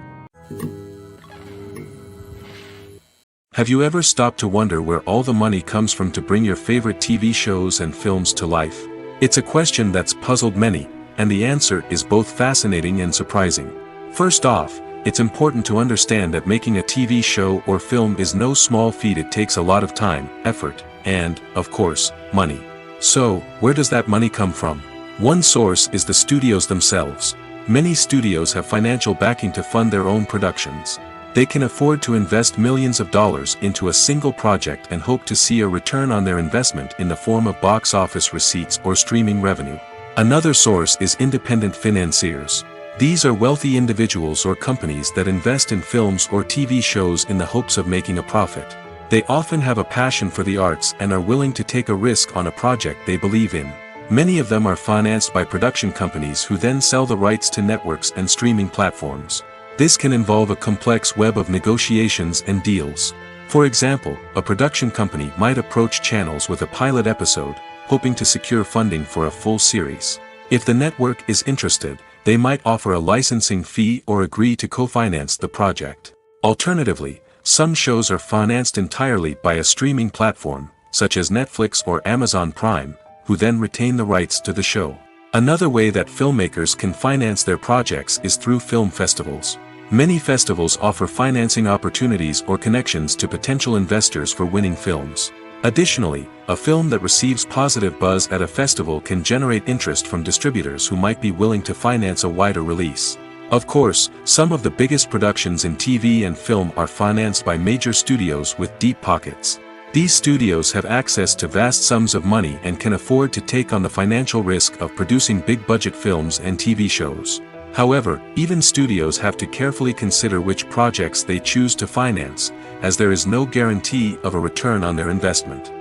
Have you ever stopped to wonder where all the money comes from to bring your favorite TV shows and films to life? It's a question that's puzzled many, and the answer is both fascinating and surprising. First off, it's important to understand that making a TV show or film is no small feat. It takes a lot of time, effort, and, of course, money. So, where does that money come from? One source is the studios themselves. Many studios have financial backing to fund their own productions. They can afford to invest millions of dollars into a single project and hope to see a return on their investment in the form of box office receipts or streaming revenue. Another source is independent financiers. These are wealthy individuals or companies that invest in films or TV shows in the hopes of making a profit. They often have a passion for the arts and are willing to take a risk on a project they believe in. Many of them are financed by production companies who then sell the rights to networks and streaming platforms. This can involve a complex web of negotiations and deals. For example, a production company might approach channels with a pilot episode, hoping to secure funding for a full series. If the network is interested, they might offer a licensing fee or agree to co-finance the project. Alternatively, some shows are financed entirely by a streaming platform, such as Netflix or Amazon Prime, who then retain the rights to the show. Another way that filmmakers can finance their projects is through film festivals. Many festivals offer financing opportunities or connections to potential investors for winning films. Additionally, a film that receives positive buzz at a festival can generate interest from distributors who might be willing to finance a wider release. Of course, some of the biggest productions in TV and film are financed by major studios with deep pockets. These studios have access to vast sums of money and can afford to take on the financial risk of producing big-budget films and TV shows. However, even studios have to carefully consider which projects they choose to finance, as there is no guarantee of a return on their investment.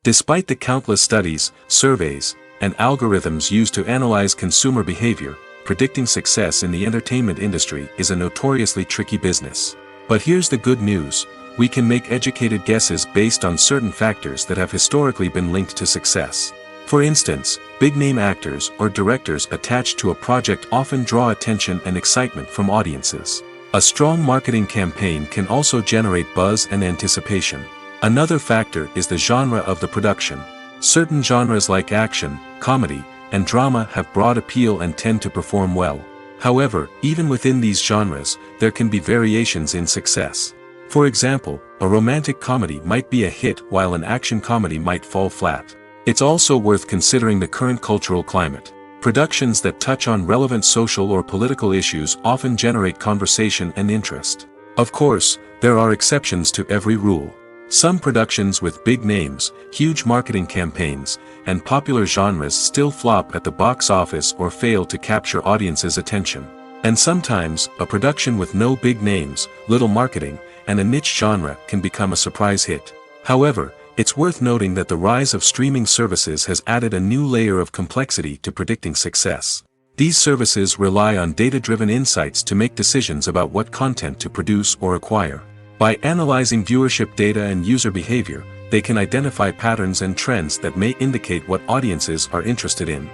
Despite the countless studies, surveys, and algorithms used to analyze consumer behavior, predicting success in the entertainment industry is a notoriously tricky business. But here's the good news: we can make educated guesses based on certain factors that have historically been linked to success. For instance, big-name actors or directors attached to a project often draw attention and excitement from audiences. A strong marketing campaign can also generate buzz and anticipation. Another factor is the genre of the production. Certain genres like action, comedy, and drama have broad appeal and tend to perform well. However, even within these genres, there can be variations in success. For example, a romantic comedy might be a hit while an action comedy might fall flat. It's also worth considering the current cultural climate. Productions that touch on relevant social or political issues often generate conversation and interest. Of course, there are exceptions to every rule. Some productions with big names, huge marketing campaigns, and popular genres still flop at the box office or fail to capture audiences' attention. And sometimes, a production with no big names, little marketing, and a niche genre can become a surprise hit. However, it's worth noting that the rise of streaming services has added a new layer of complexity to predicting success. These services rely on data-driven insights to make decisions about what content to produce or acquire. By analyzing viewership data and user behavior, they can identify patterns and trends that may indicate what audiences are interested in.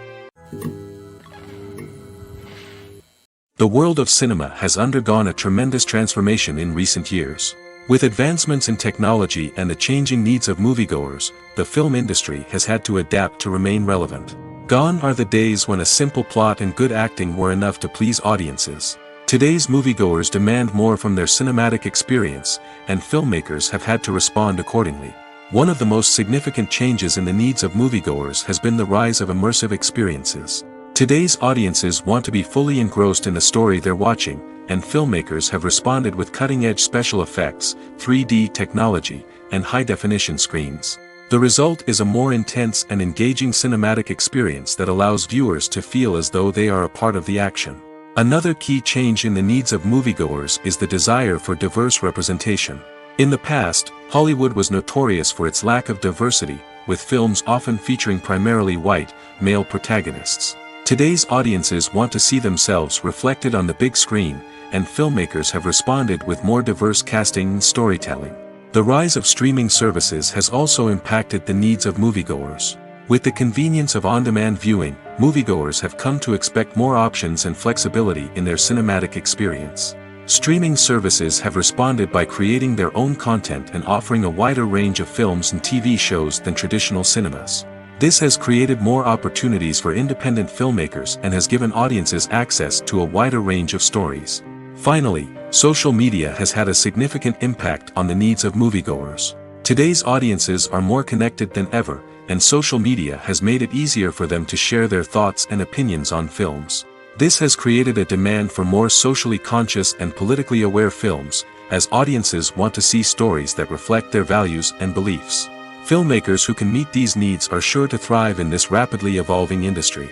The world of cinema has undergone a tremendous transformation in recent years. With advancements in technology and the changing needs of moviegoers, the film industry has had to adapt to remain relevant. Gone are the days when a simple plot and good acting were enough to please audiences. Today's moviegoers demand more from their cinematic experience, and filmmakers have had to respond accordingly. One of the most significant changes in the needs of moviegoers has been the rise of immersive experiences. Today's audiences want to be fully engrossed in the story they're watching, and filmmakers have responded with cutting-edge special effects, 3D technology, and high-definition screens. The result is a more intense and engaging cinematic experience that allows viewers to feel as though they are a part of the action. Another key change in the needs of moviegoers is the desire for diverse representation. In the past, Hollywood was notorious for its lack of diversity, with films often featuring primarily white, male protagonists. Today's audiences want to see themselves reflected on the big screen, and filmmakers have responded with more diverse casting and storytelling. The rise of streaming services has also impacted the needs of moviegoers. With the convenience of on-demand viewing, moviegoers have come to expect more options and flexibility in their cinematic experience. Streaming services have responded by creating their own content and offering a wider range of films and TV shows than traditional cinemas. This has created more opportunities for independent filmmakers and has given audiences access to a wider range of stories. Finally, social media has had a significant impact on the needs of moviegoers. Today's audiences are more connected than ever, and social media has made it easier for them to share their thoughts and opinions on films. This has created a demand for more socially conscious and politically aware films, as audiences want to see stories that reflect their values and beliefs. Filmmakers who can meet these needs are sure to thrive in this rapidly evolving industry.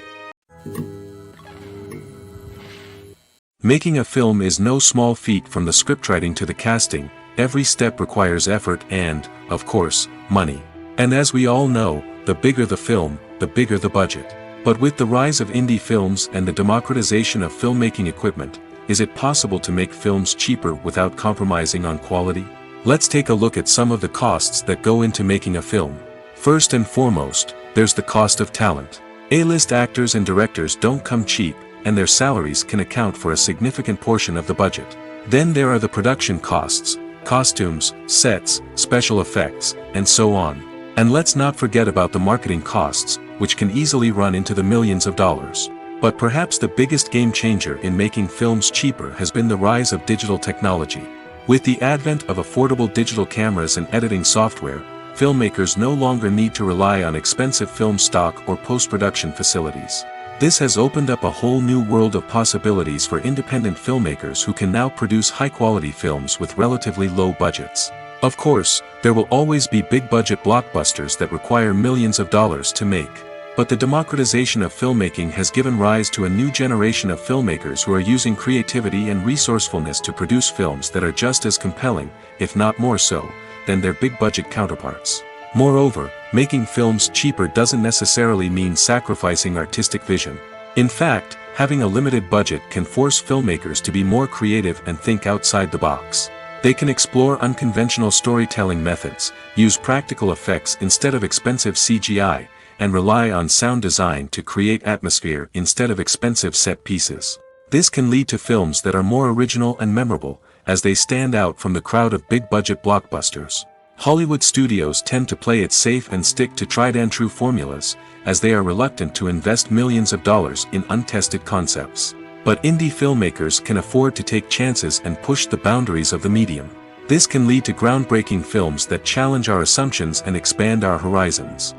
Making a film is no small feat. From the scriptwriting to the casting, every step requires effort and, of course, money. And as we all know, the bigger the film, the bigger the budget. But with the rise of indie films and the democratization of filmmaking equipment, is it possible to make films cheaper without compromising on quality? Let's take a look at some of the costs that go into making a film. First and foremost, there's the cost of talent. A-list actors and directors don't come cheap, and their salaries can account for a significant portion of the budget. Then there are the production costs, costumes, sets, special effects, and so on. And let's not forget about the marketing costs, which can easily run into the millions of dollars. But perhaps the biggest game changer in making films cheaper has been the rise of digital technology. With the advent of affordable digital cameras and editing software, filmmakers no longer need to rely on expensive film stock or post-production facilities. This has opened up a whole new world of possibilities for independent filmmakers who can now produce high-quality films with relatively low budgets. Of course, there will always be big-budget blockbusters that require millions of dollars to make. But the democratization of filmmaking has given rise to a new generation of filmmakers who are using creativity and resourcefulness to produce films that are just as compelling, if not more so, than their big-budget counterparts. Moreover, making films cheaper doesn't necessarily mean sacrificing artistic vision. In fact, having a limited budget can force filmmakers to be more creative and think outside the box. They can explore unconventional storytelling methods, use practical effects instead of expensive CGI, and rely on sound design to create atmosphere instead of expensive set pieces. This can lead to films that are more original and memorable, as they stand out from the crowd of big-budget blockbusters. Hollywood studios tend to play it safe and stick to tried-and-true formulas, as they are reluctant to invest millions of dollars in untested concepts. But indie filmmakers can afford to take chances and push the boundaries of the medium. This can lead to groundbreaking films that challenge our assumptions and expand our horizons.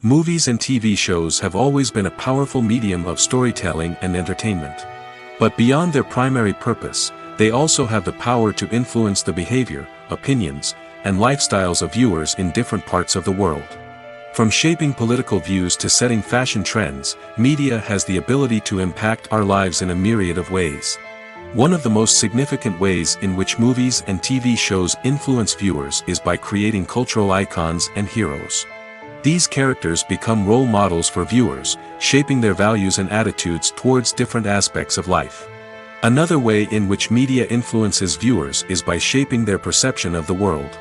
Movies and TV shows have always been a powerful medium of storytelling and entertainment. But beyond their primary purpose, they also have the power to influence the behavior, opinions, and lifestyles of viewers in different parts of the world. From shaping political views to setting fashion trends, media has the ability to impact our lives in a myriad of ways. One of the most significant ways in which movies and TV shows influence viewers is by creating cultural icons and heroes. These characters become role models for viewers, shaping their values and attitudes towards different aspects of life. Another way in which media influences viewers is by shaping their perception of the world.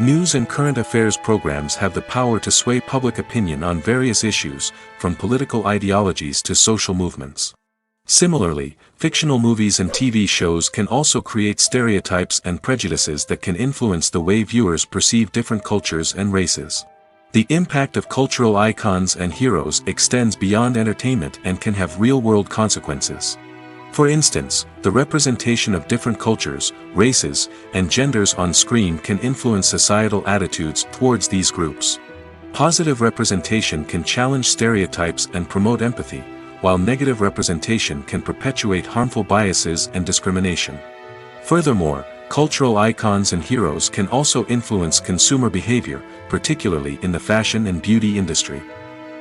News and current affairs programs have the power to sway public opinion on various issues, from political ideologies to social movements. Similarly, fictional movies and TV shows can also create stereotypes and prejudices that can influence the way viewers perceive different cultures and races. The impact of cultural icons and heroes extends beyond entertainment and can have real-world consequences. For instance, the representation of different cultures, races, and genders on screen can influence societal attitudes towards these groups. Positive representation can challenge stereotypes and promote empathy, while negative representation can perpetuate harmful biases and discrimination. Furthermore, cultural icons and heroes can also influence consumer behavior, particularly in the fashion and beauty industry.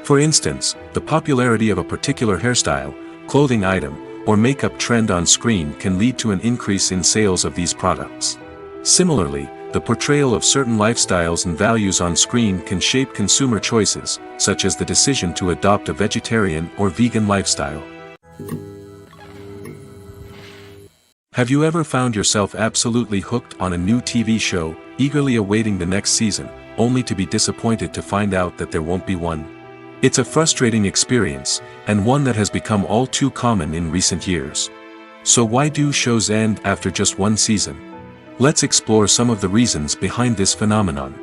For instance, the popularity of a particular hairstyle, clothing item, or makeup trend on screen can lead to an increase in sales of these products. Similarly, the portrayal of certain lifestyles and values on screen can shape consumer choices, such as the decision to adopt a vegetarian or vegan lifestyle. Have you ever found yourself absolutely hooked on a new TV show, eagerly awaiting the next season, only to be disappointed to find out that there won't be one? It's a frustrating experience, and one that has become all too common in recent years. So why do shows end after just one season? Let's explore some of the reasons behind this phenomenon.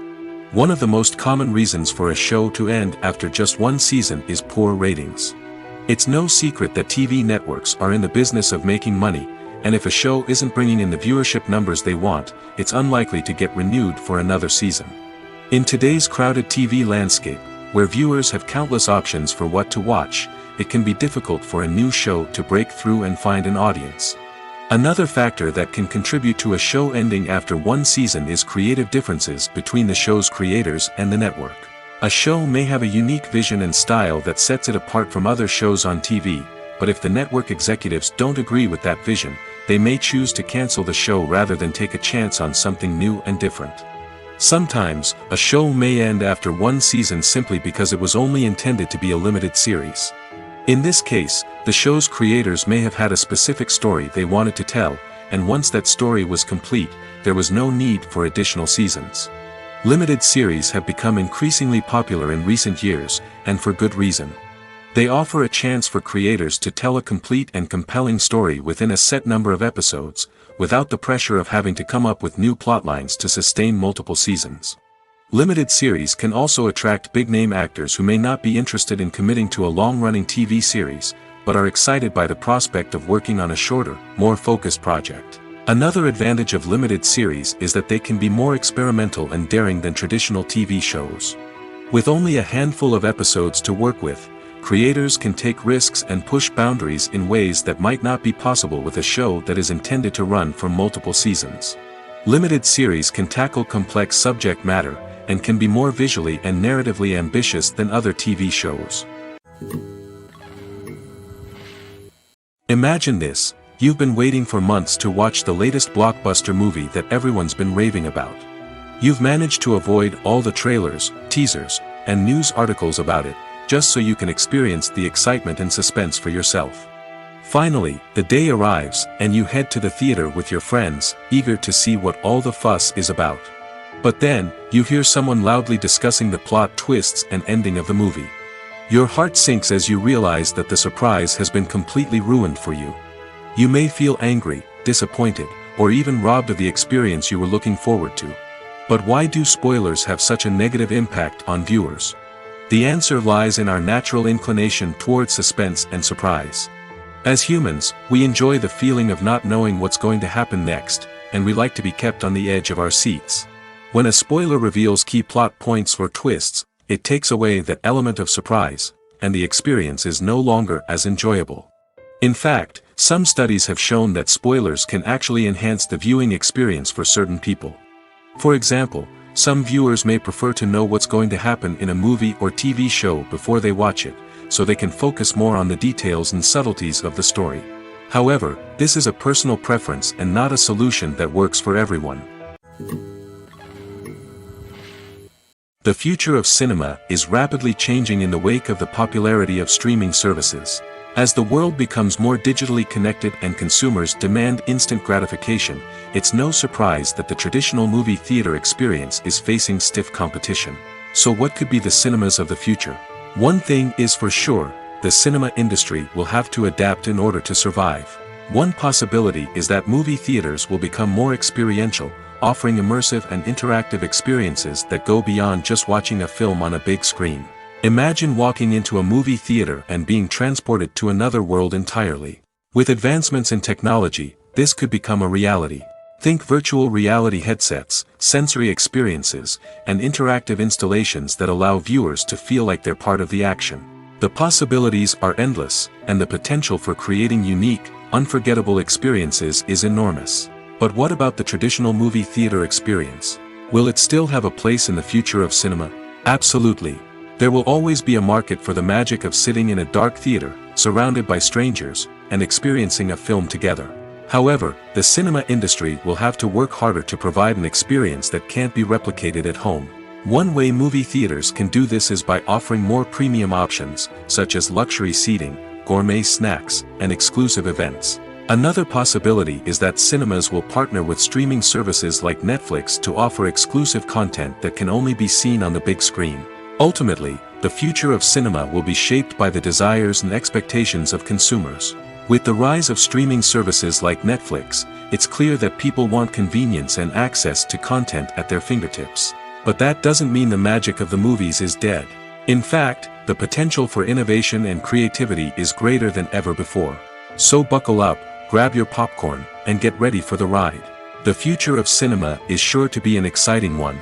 One of the most common reasons for a show to end after just one season is poor ratings. It's no secret that TV networks are in the business of making money, and if a show isn't bringing in the viewership numbers they want, it's unlikely to get renewed for another season. In today's crowded TV landscape, where viewers have countless options for what to watch, it can be difficult for a new show to break through and find an audience. Another factor that can contribute to a show ending after one season is creative differences between the show's creators and the network. A show may have a unique vision and style that sets it apart from other shows on TV, but if the network executives don't agree with that vision, they may choose to cancel the show rather than take a chance on something new and different. Sometimes, a show may end after one season simply because it was only intended to be a limited series. In this case, the show's creators may have had a specific story they wanted to tell, and once that story was complete, there was no need for additional seasons. Limited series have become increasingly popular in recent years, and for good reason. They offer a chance for creators to tell a complete and compelling story within a set number of episodes, without the pressure of having to come up with new plotlines to sustain multiple seasons. Limited series can also attract big-name actors who may not be interested in committing to a long-running TV series, but are excited by the prospect of working on a shorter, more focused project. Another advantage of limited series is that they can be more experimental and daring than traditional TV shows. With only a handful of episodes to work with, creators can take risks and push boundaries in ways that might not be possible with a show that is intended to run for multiple seasons. Limited series can tackle complex subject matter, and can be more visually and narratively ambitious than other TV shows. Imagine this: you've been waiting for months to watch the latest blockbuster movie that everyone's been raving about. You've managed to avoid all the trailers, teasers, and news articles about it, just so you can experience the excitement and suspense for yourself. Finally, the day arrives, and you head to the theater with your friends, eager to see what all the fuss is about. But then, you hear someone loudly discussing the plot twists and ending of the movie. Your heart sinks as you realize that the surprise has been completely ruined for you. You may feel angry, disappointed, or even robbed of the experience you were looking forward to. But why do spoilers have such a negative impact on viewers? The answer lies in our natural inclination towards suspense and surprise. As humans, we enjoy the feeling of not knowing what's going to happen next, and we like to be kept on the edge of our seats. When a spoiler reveals key plot points or twists, it takes away that element of surprise, and the experience is no longer as enjoyable. In fact, some studies have shown that spoilers can actually enhance the viewing experience for certain people. For example, some viewers may prefer to know what's going to happen in a movie or TV show before they watch it, so they can focus more on the details and subtleties of the story. However, this is a personal preference and not a solution that works for everyone. The future of cinema is rapidly changing in the wake of the popularity of streaming services. As the world becomes more digitally connected and consumers demand instant gratification, it's no surprise that the traditional movie theater experience is facing stiff competition. So what could be the cinemas of the future? One thing is for sure, the cinema industry will have to adapt in order to survive. One possibility is that movie theaters will become more experiential, offering immersive and interactive experiences that go beyond just watching a film on a big screen. Imagine walking into a movie theater and being transported to another world entirely. With advancements in technology, this could become a reality. Think virtual reality headsets, sensory experiences, and interactive installations that allow viewers to feel like they're part of the action. The possibilities are endless, and the potential for creating unique, unforgettable experiences is enormous. But what about the traditional movie theater experience? Will it still have a place in the future of cinema? Absolutely. There will always be a market for the magic of sitting in a dark theater, surrounded by strangers, and experiencing a film together. However, the cinema industry will have to work harder to provide an experience that can't be replicated at home. One way movie theaters can do this is by offering more premium options, such as luxury seating, gourmet snacks, and exclusive events. Another possibility is that cinemas will partner with streaming services like Netflix to offer exclusive content that can only be seen on the big screen. Ultimately, the future of cinema will be shaped by the desires and expectations of consumers. With the rise of streaming services like Netflix, it's clear that people want convenience and access to content at their fingertips. But that doesn't mean the magic of the movies is dead. In fact, the potential for innovation and creativity is greater than ever before. So buckle up, grab your popcorn, and get ready for the ride. The future of cinema is sure to be an exciting one.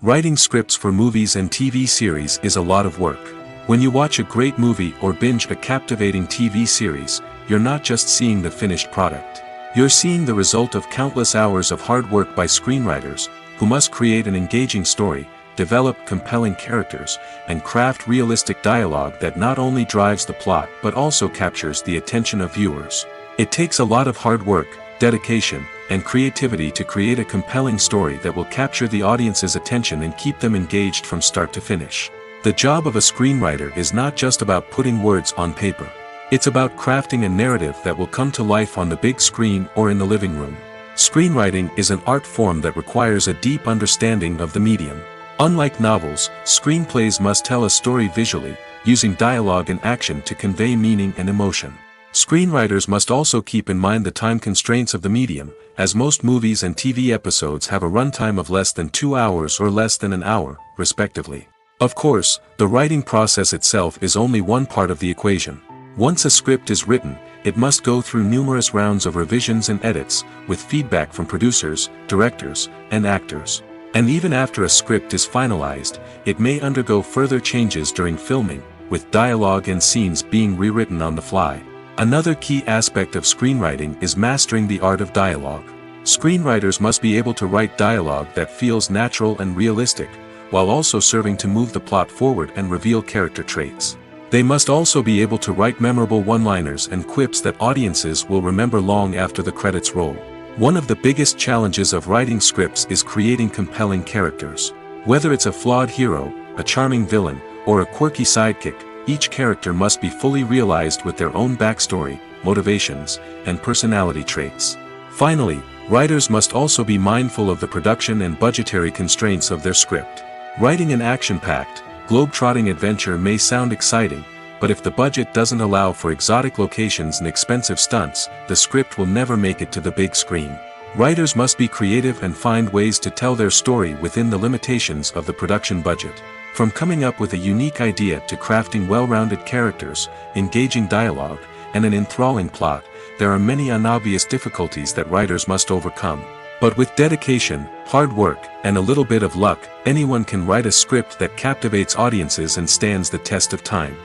Writing scripts for movies and TV series is a lot of work. When you watch a great movie or binge a captivating TV series, you're not just seeing the finished product. You're seeing the result of countless hours of hard work by screenwriters, who must create an engaging story, develop compelling characters, and craft realistic dialogue that not only drives the plot but also captures the attention of viewers. It takes a lot of hard work, dedication, and creativity to create a compelling story that will capture the audience's attention and keep them engaged from start to finish. The job of a screenwriter is not just about putting words on paper. It's about crafting a narrative that will come to life on the big screen or in the living room. Screenwriting is an art form that requires a deep understanding of the medium. Unlike novels, screenplays must tell a story visually, using dialogue and action to convey meaning and emotion. Screenwriters must also keep in mind the time constraints of the medium, as most movies and TV episodes have a runtime of less than 2 hours or less than an hour, respectively. Of course, the writing process itself is only one part of the equation. Once a script is written, it must go through numerous rounds of revisions and edits, with feedback from producers, directors, and actors. And even after a script is finalized, it may undergo further changes during filming, with dialogue and scenes being rewritten on the fly. Another key aspect of screenwriting is mastering the art of dialogue. Screenwriters must be able to write dialogue that feels natural and realistic, while also serving to move the plot forward and reveal character traits. They must also be able to write memorable one-liners and quips that audiences will remember long after the credits roll. One of the biggest challenges of writing scripts is creating compelling characters. Whether it's a flawed hero, a charming villain, or a quirky sidekick, each character must be fully realized with their own backstory, motivations, and personality traits. Finally, writers must also be mindful of the production and budgetary constraints of their script. Writing an action-packed, globe-trotting adventure may sound exciting, but if the budget doesn't allow for exotic locations and expensive stunts, the script will never make it to the big screen. Writers must be creative and find ways to tell their story within the limitations of the production budget. From coming up with a unique idea to crafting well-rounded characters, engaging dialogue, and an enthralling plot, there are many unobvious difficulties that writers must overcome. But with dedication, hard work, and a little bit of luck, anyone can write a script that captivates audiences and stands the test of time.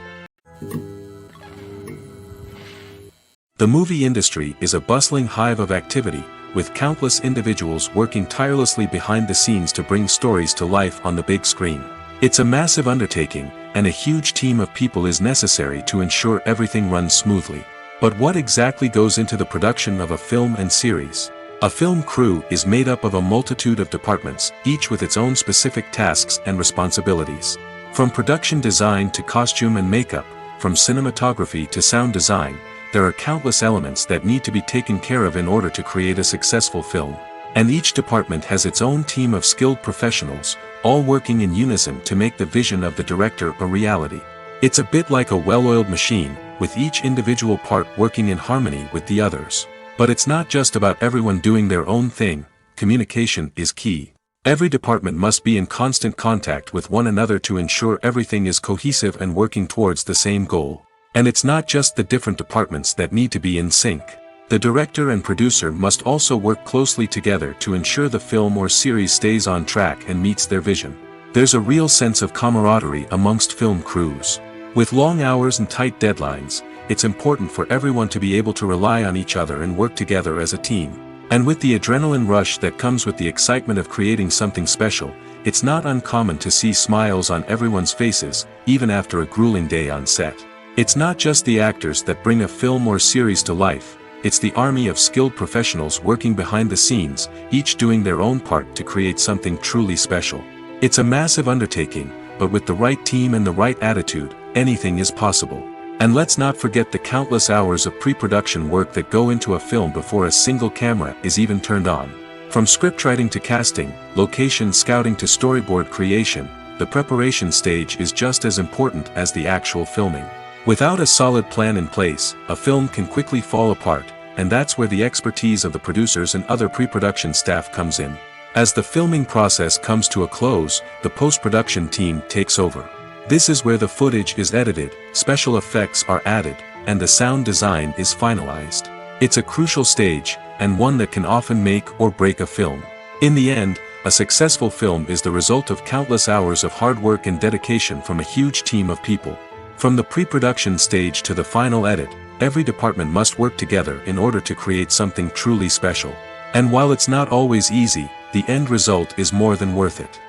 The movie industry is a bustling hive of activity, with countless individuals working tirelessly behind the scenes to bring stories to life on the big screen. It's a massive undertaking, and a huge team of people is necessary to ensure everything runs smoothly. But what exactly goes into the production of a film and series? A film crew is made up of a multitude of departments, each with its own specific tasks and responsibilities. From production design to costume and makeup, from cinematography to sound design, there are countless elements that need to be taken care of in order to create a successful film. And each department has its own team of skilled professionals, all working in unison to make the vision of the director a reality. It's a bit like a well-oiled machine, with each individual part working in harmony with the others. But it's not just about everyone doing their own thing. Communication is key. Every department must be in constant contact with one another to ensure everything is cohesive and working towards the same goal. And it's not just the different departments that need to be in sync. The director and producer must also work closely together to ensure the film or series stays on track and meets their vision. There's a real sense of camaraderie amongst film crews. With long hours and tight deadlines, it's important for everyone to be able to rely on each other and work together as a team. And with the adrenaline rush that comes with the excitement of creating something special, it's not uncommon to see smiles on everyone's faces, even after a grueling day on set. It's not just the actors that bring a film or series to life. It's the army of skilled professionals working behind the scenes, each doing their own part to create something truly special. It's a massive undertaking, but with the right team and the right attitude, anything is possible. And let's not forget the countless hours of pre-production work that go into a film before a single camera is even turned on. From scriptwriting to casting, location scouting to storyboard creation, the preparation stage is just as important as the actual filming. Without a solid plan in place, a film can quickly fall apart, and that's where the expertise of the producers and other pre-production staff comes in. As the filming process comes to a close, the post-production team takes over. This is where the footage is edited, special effects are added, and the sound design is finalized. It's a crucial stage, and one that can often make or break a film. In the end, a successful film is the result of countless hours of hard work and dedication from a huge team of people. From the pre-production stage to the final edit, every department must work together in order to create something truly special. And while it's not always easy, the end result is more than worth it.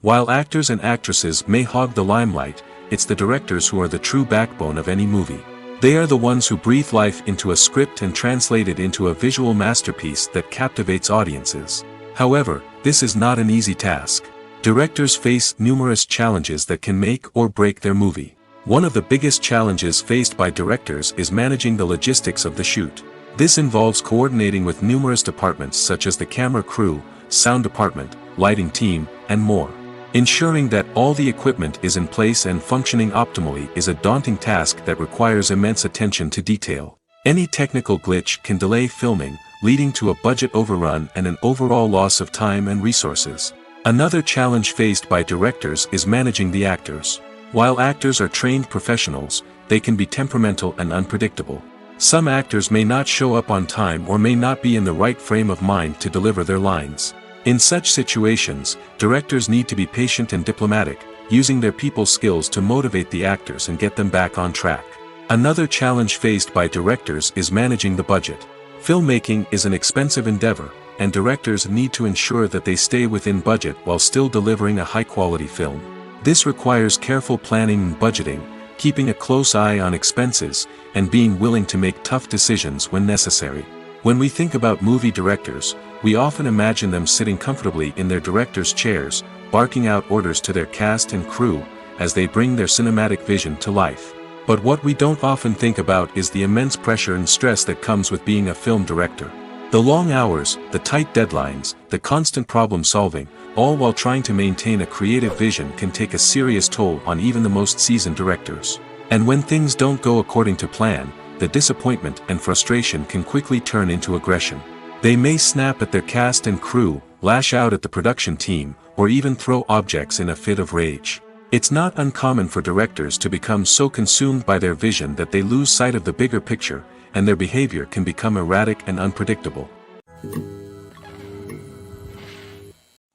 While actors and actresses may hog the limelight, it's the directors who are the true backbone of any movie. They are the ones who breathe life into a script and translate it into a visual masterpiece that captivates audiences. However, this is not an easy task. Directors face numerous challenges that can make or break their movie. One of the biggest challenges faced by directors is managing the logistics of the shoot. This involves coordinating with numerous departments such as the camera crew, sound department, lighting team, and more. Ensuring that all the equipment is in place and functioning optimally is a daunting task that requires immense attention to detail. Any technical glitch can delay filming, leading to a budget overrun and an overall loss of time and resources. Another challenge faced by directors is managing the actors. While actors are trained professionals, they can be temperamental and unpredictable. Some actors may not show up on time or may not be in the right frame of mind to deliver their lines. In such situations, directors need to be patient and diplomatic, using their people skills to motivate the actors and get them back on track. Another challenge faced by directors is managing the budget. Filmmaking is an expensive endeavor, and directors need to ensure that they stay within budget while still delivering a high-quality film. This requires careful planning and budgeting, keeping a close eye on expenses, and being willing to make tough decisions when necessary. When we think about movie directors, we often imagine them sitting comfortably in their director's chairs, barking out orders to their cast and crew, as they bring their cinematic vision to life. But what we don't often think about is the immense pressure and stress that comes with being a film director. The long hours, the tight deadlines, the constant problem solving, all while trying to maintain a creative vision can take a serious toll on even the most seasoned directors. And when things don't go according to plan, the disappointment and frustration can quickly turn into aggression. They may snap at their cast and crew, lash out at the production team, or even throw objects in a fit of rage. It's not uncommon for directors to become so consumed by their vision that they lose sight of the bigger picture, and their behavior can become erratic and unpredictable.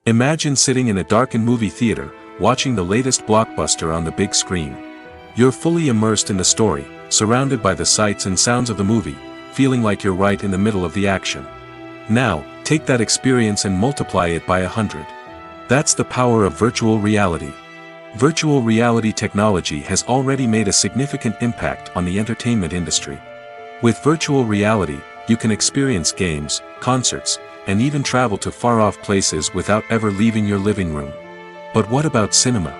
Imagine sitting in a darkened movie theater, watching the latest blockbuster on the big screen. You're fully immersed in the story, surrounded by the sights and sounds of the movie, feeling like you're right in the middle of the action. Now, take that experience and multiply it by 100. That's the power of virtual reality. Virtual reality technology has already made a significant impact on the entertainment industry. With virtual reality, you can experience games, concerts, and even travel to far-off places without ever leaving your living room. But what about cinema?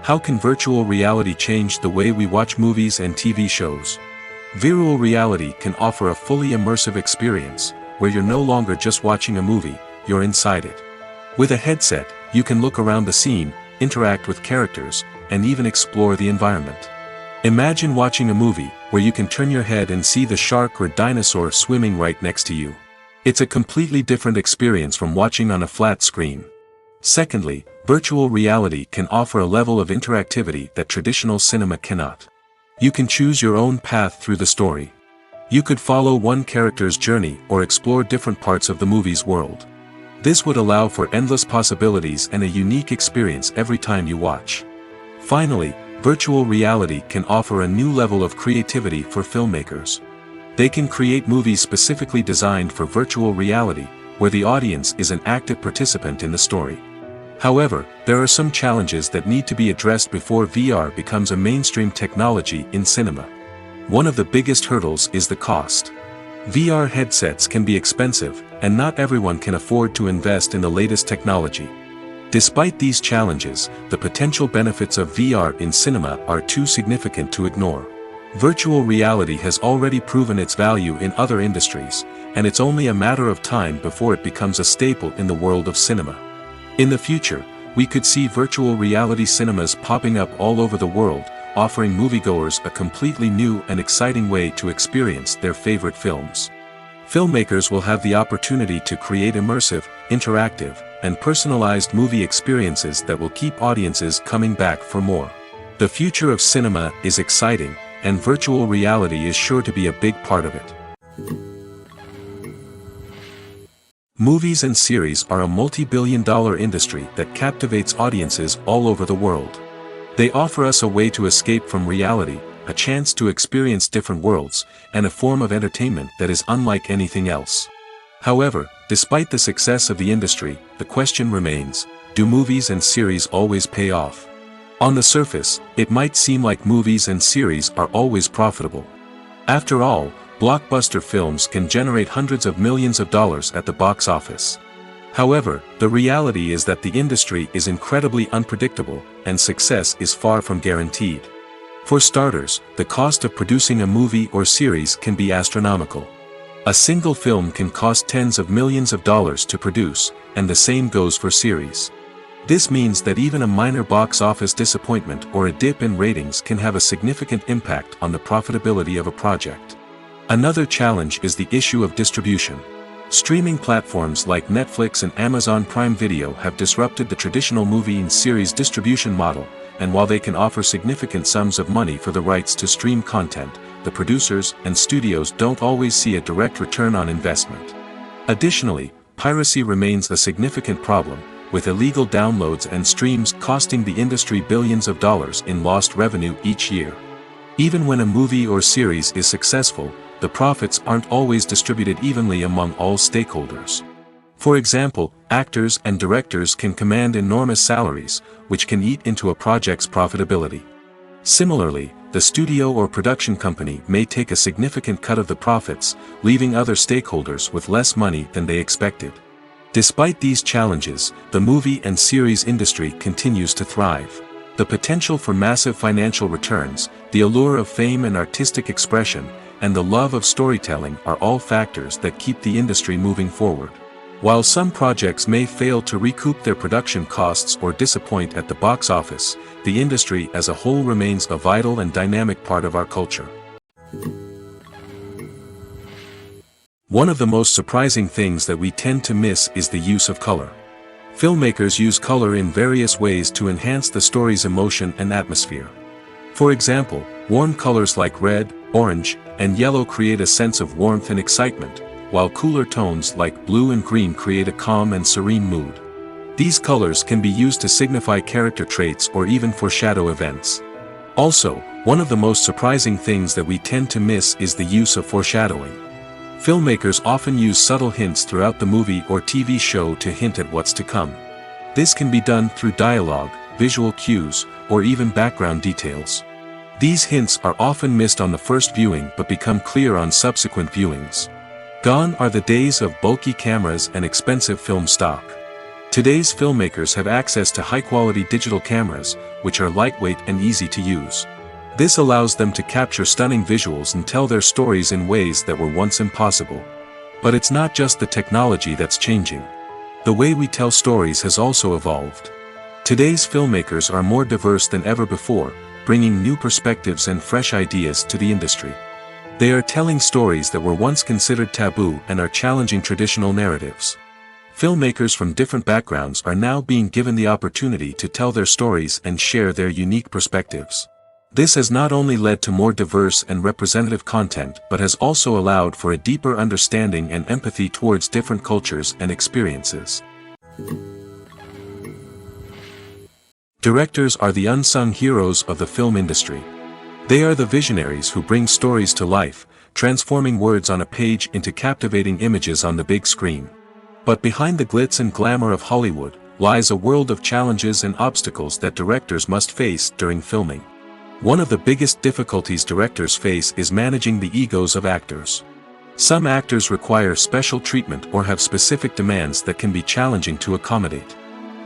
How can virtual reality change the way we watch movies and TV shows? Virtual reality can offer a fully immersive experience, where you're no longer just watching a movie, you're inside it. With a headset, you can look around the scene, interact with characters, and even explore the environment. Imagine watching a movie, where you can turn your head and see the shark or dinosaur swimming right next to you. It's a completely different experience from watching on a flat screen. Secondly, virtual reality can offer a level of interactivity that traditional cinema cannot. You can choose your own path through the story. You could follow one character's journey or explore different parts of the movie's world. This would allow for endless possibilities and a unique experience every time you watch. Finally, virtual reality can offer a new level of creativity for filmmakers. They can create movies specifically designed for virtual reality, where the audience is an active participant in the story. However, there are some challenges that need to be addressed before VR becomes a mainstream technology in cinema. One of the biggest hurdles is the cost. VR headsets can be expensive, and not everyone can afford to invest in the latest technology. Despite these challenges, the potential benefits of VR in cinema are too significant to ignore. Virtual reality has already proven its value in other industries, and it's only a matter of time before it becomes a staple in the world of cinema. In the future, we could see virtual reality cinemas popping up all over the world, offering moviegoers a completely new and exciting way to experience their favorite films. Filmmakers will have the opportunity to create immersive, interactive, and personalized movie experiences that will keep audiences coming back for more. The future of cinema is exciting, and virtual reality is sure to be a big part of it. Movies and series are a multi-billion-dollar industry that captivates audiences all over the world. They offer us a way to escape from reality, a chance to experience different worlds, and a form of entertainment that is unlike anything else. However, despite the success of the industry, the question remains, do movies and series always pay off? On the surface, it might seem like movies and series are always profitable. After all, blockbuster films can generate hundreds of millions of dollars at the box office. However, the reality is that the industry is incredibly unpredictable, and success is far from guaranteed. For starters, the cost of producing a movie or series can be astronomical. A single film can cost tens of millions of dollars to produce, and the same goes for series. This means that even a minor box office disappointment or a dip in ratings can have a significant impact on the profitability of a project. Another challenge is the issue of distribution. Streaming platforms like Netflix and Amazon Prime Video have disrupted the traditional movie and series distribution model, and while they can offer significant sums of money for the rights to stream content, the producers and studios don't always see a direct return on investment. Additionally, piracy remains a significant problem, with illegal downloads and streams costing the industry billions of dollars in lost revenue each year. Even when a movie or series is successful, the profits aren't always distributed evenly among all stakeholders. For example, actors and directors can command enormous salaries, which can eat into a project's profitability. Similarly, the studio or production company may take a significant cut of the profits, leaving other stakeholders with less money than they expected. Despite these challenges, the movie and series industry continues to thrive. The potential for massive financial returns, the allure of fame and artistic expression, and the love of storytelling are all factors that keep the industry moving forward. While some projects may fail to recoup their production costs or disappoint at the box office, the industry as a whole remains a vital and dynamic part of our culture. One of the most surprising things that we tend to miss is the use of color. Filmmakers use color in various ways to enhance the story's emotion and atmosphere. For example, warm colors like red, orange, and yellow create a sense of warmth and excitement, while cooler tones like blue and green create a calm and serene mood. These colors can be used to signify character traits or even foreshadow events. Also, one of the most surprising things that we tend to miss is the use of foreshadowing. Filmmakers often use subtle hints throughout the movie or TV show to hint at what's to come. This can be done through dialogue, visual cues, or even background details. These hints are often missed on the first viewing but become clear on subsequent viewings. Gone are the days of bulky cameras and expensive film stock. Today's filmmakers have access to high-quality digital cameras, which are lightweight and easy to use. This allows them to capture stunning visuals and tell their stories in ways that were once impossible. But it's not just the technology that's changing. The way we tell stories has also evolved. Today's filmmakers are more diverse than ever before, bringing new perspectives and fresh ideas to the industry. They are telling stories that were once considered taboo and are challenging traditional narratives. Filmmakers from different backgrounds are now being given the opportunity to tell their stories and share their unique perspectives. This has not only led to more diverse and representative content but has also allowed for a deeper understanding and empathy towards different cultures and experiences. Directors are the unsung heroes of the film industry. They are the visionaries who bring stories to life, transforming words on a page into captivating images on the big screen. But behind the glitz and glamour of Hollywood lies a world of challenges and obstacles that directors must face during filming. One of the biggest difficulties directors face is managing the egos of actors. Some actors require special treatment or have specific demands that can be challenging to accommodate.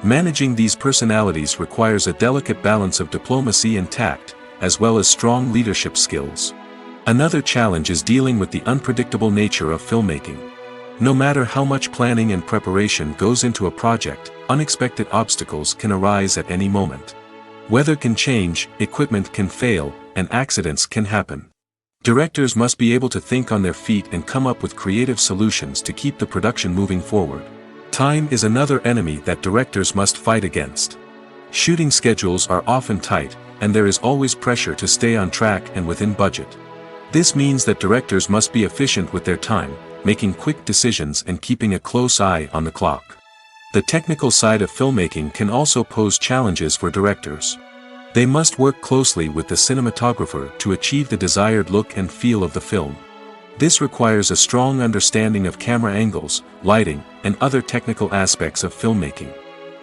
Managing these personalities requires a delicate balance of diplomacy and tact, as well as strong leadership skills. Another challenge is dealing with the unpredictable nature of filmmaking. No matter how much planning and preparation goes into a project, unexpected obstacles can arise at any moment. Weather can change, equipment can fail, and accidents can happen. Directors must be able to think on their feet and come up with creative solutions to keep the production moving forward. Time is another enemy that directors must fight against. Shooting schedules are often tight, and there is always pressure to stay on track and within budget. This means that directors must be efficient with their time, making quick decisions and keeping a close eye on the clock. The technical side of filmmaking can also pose challenges for directors. They must work closely with the cinematographer to achieve the desired look and feel of the film. This requires a strong understanding of camera angles, lighting, and other technical aspects of filmmaking.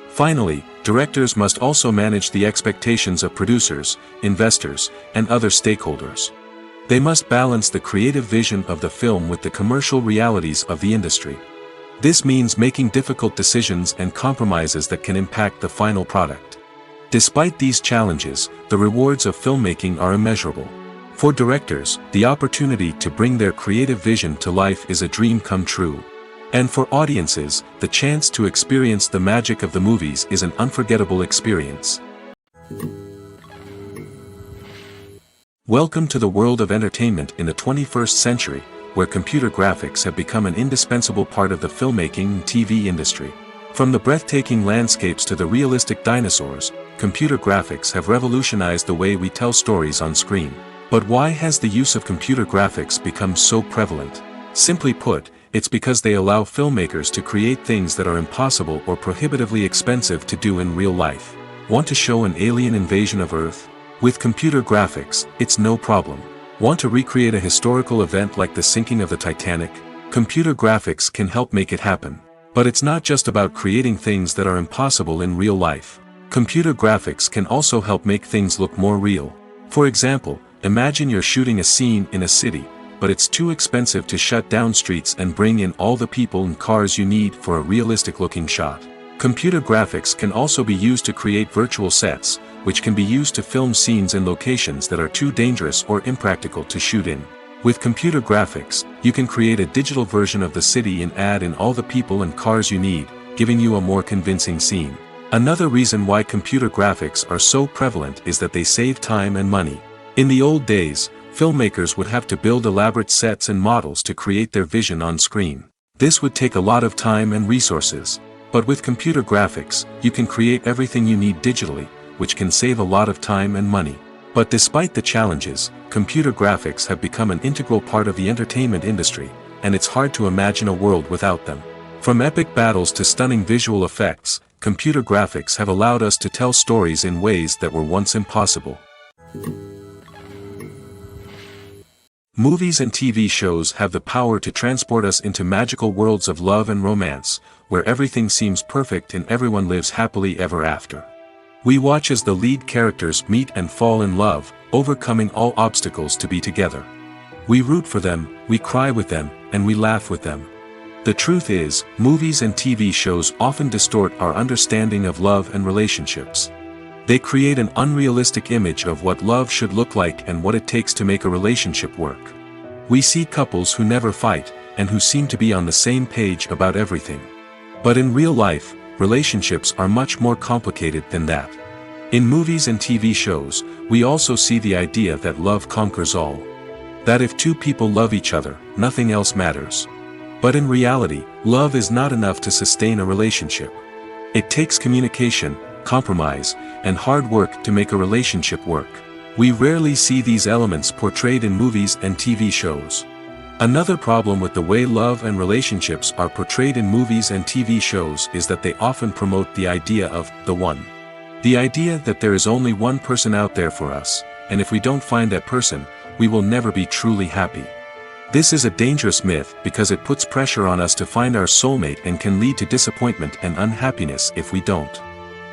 Finally, directors must also manage the expectations of producers, investors, and other stakeholders. They must balance the creative vision of the film with the commercial realities of the industry. This means making difficult decisions and compromises that can impact the final product. Despite these challenges, the rewards of filmmaking are immeasurable. For directors, the opportunity to bring their creative vision to life is a dream come true. And for audiences, the chance to experience the magic of the movies is an unforgettable experience. Welcome to the world of entertainment in the 21st century, where computer graphics have become an indispensable part of the filmmaking and TV industry. From the breathtaking landscapes to the realistic dinosaurs, computer graphics have revolutionized the way we tell stories on screen. But why has the use of computer graphics become so prevalent? Simply put, it's because they allow filmmakers to create things that are impossible or prohibitively expensive to do in real life. Want to show an alien invasion of Earth? With computer graphics, it's no problem. Want to recreate a historical event like the sinking of the Titanic? Computer graphics can help make it happen. But it's not just about creating things that are impossible in real life. Computer graphics can also help make things look more real. For example, imagine you're shooting a scene in a city, but it's too expensive to shut down streets and bring in all the people and cars you need for a realistic-looking shot. Computer graphics can also be used to create virtual sets, which can be used to film scenes in locations that are too dangerous or impractical to shoot in. With computer graphics, you can create a digital version of the city and add in all the people and cars you need, giving you a more convincing scene. Another reason why computer graphics are so prevalent is that they save time and money. In the old days, filmmakers would have to build elaborate sets and models to create their vision on screen. This would take a lot of time and resources. But with computer graphics, you can create everything you need digitally, which can save a lot of time and money. But despite the challenges, computer graphics have become an integral part of the entertainment industry, and it's hard to imagine a world without them. From epic battles to stunning visual effects, computer graphics have allowed us to tell stories in ways that were once impossible. Movies and TV shows have the power to transport us into magical worlds of love and romance, where everything seems perfect and everyone lives happily ever after. We watch as the lead characters meet and fall in love, overcoming all obstacles to be together. We root for them, we cry with them, and we laugh with them. The truth is, movies and TV shows often distort our understanding of love and relationships. They create an unrealistic image of what love should look like and what it takes to make a relationship work. We see couples who never fight, and who seem to be on the same page about everything. But in real life, relationships are much more complicated than that. In movies and TV shows, we also see the idea that love conquers all. That if two people love each other, nothing else matters. But in reality, love is not enough to sustain a relationship. It takes communication, compromise, and hard work to make a relationship work. We rarely see these elements portrayed in movies and TV shows. Another problem with the way love and relationships are portrayed in movies and TV shows is that they often promote the idea of the one. The idea that there is only one person out there for us, and if we don't find that person, we will never be truly happy. This is a dangerous myth because it puts pressure on us to find our soulmate and can lead to disappointment and unhappiness if we don't.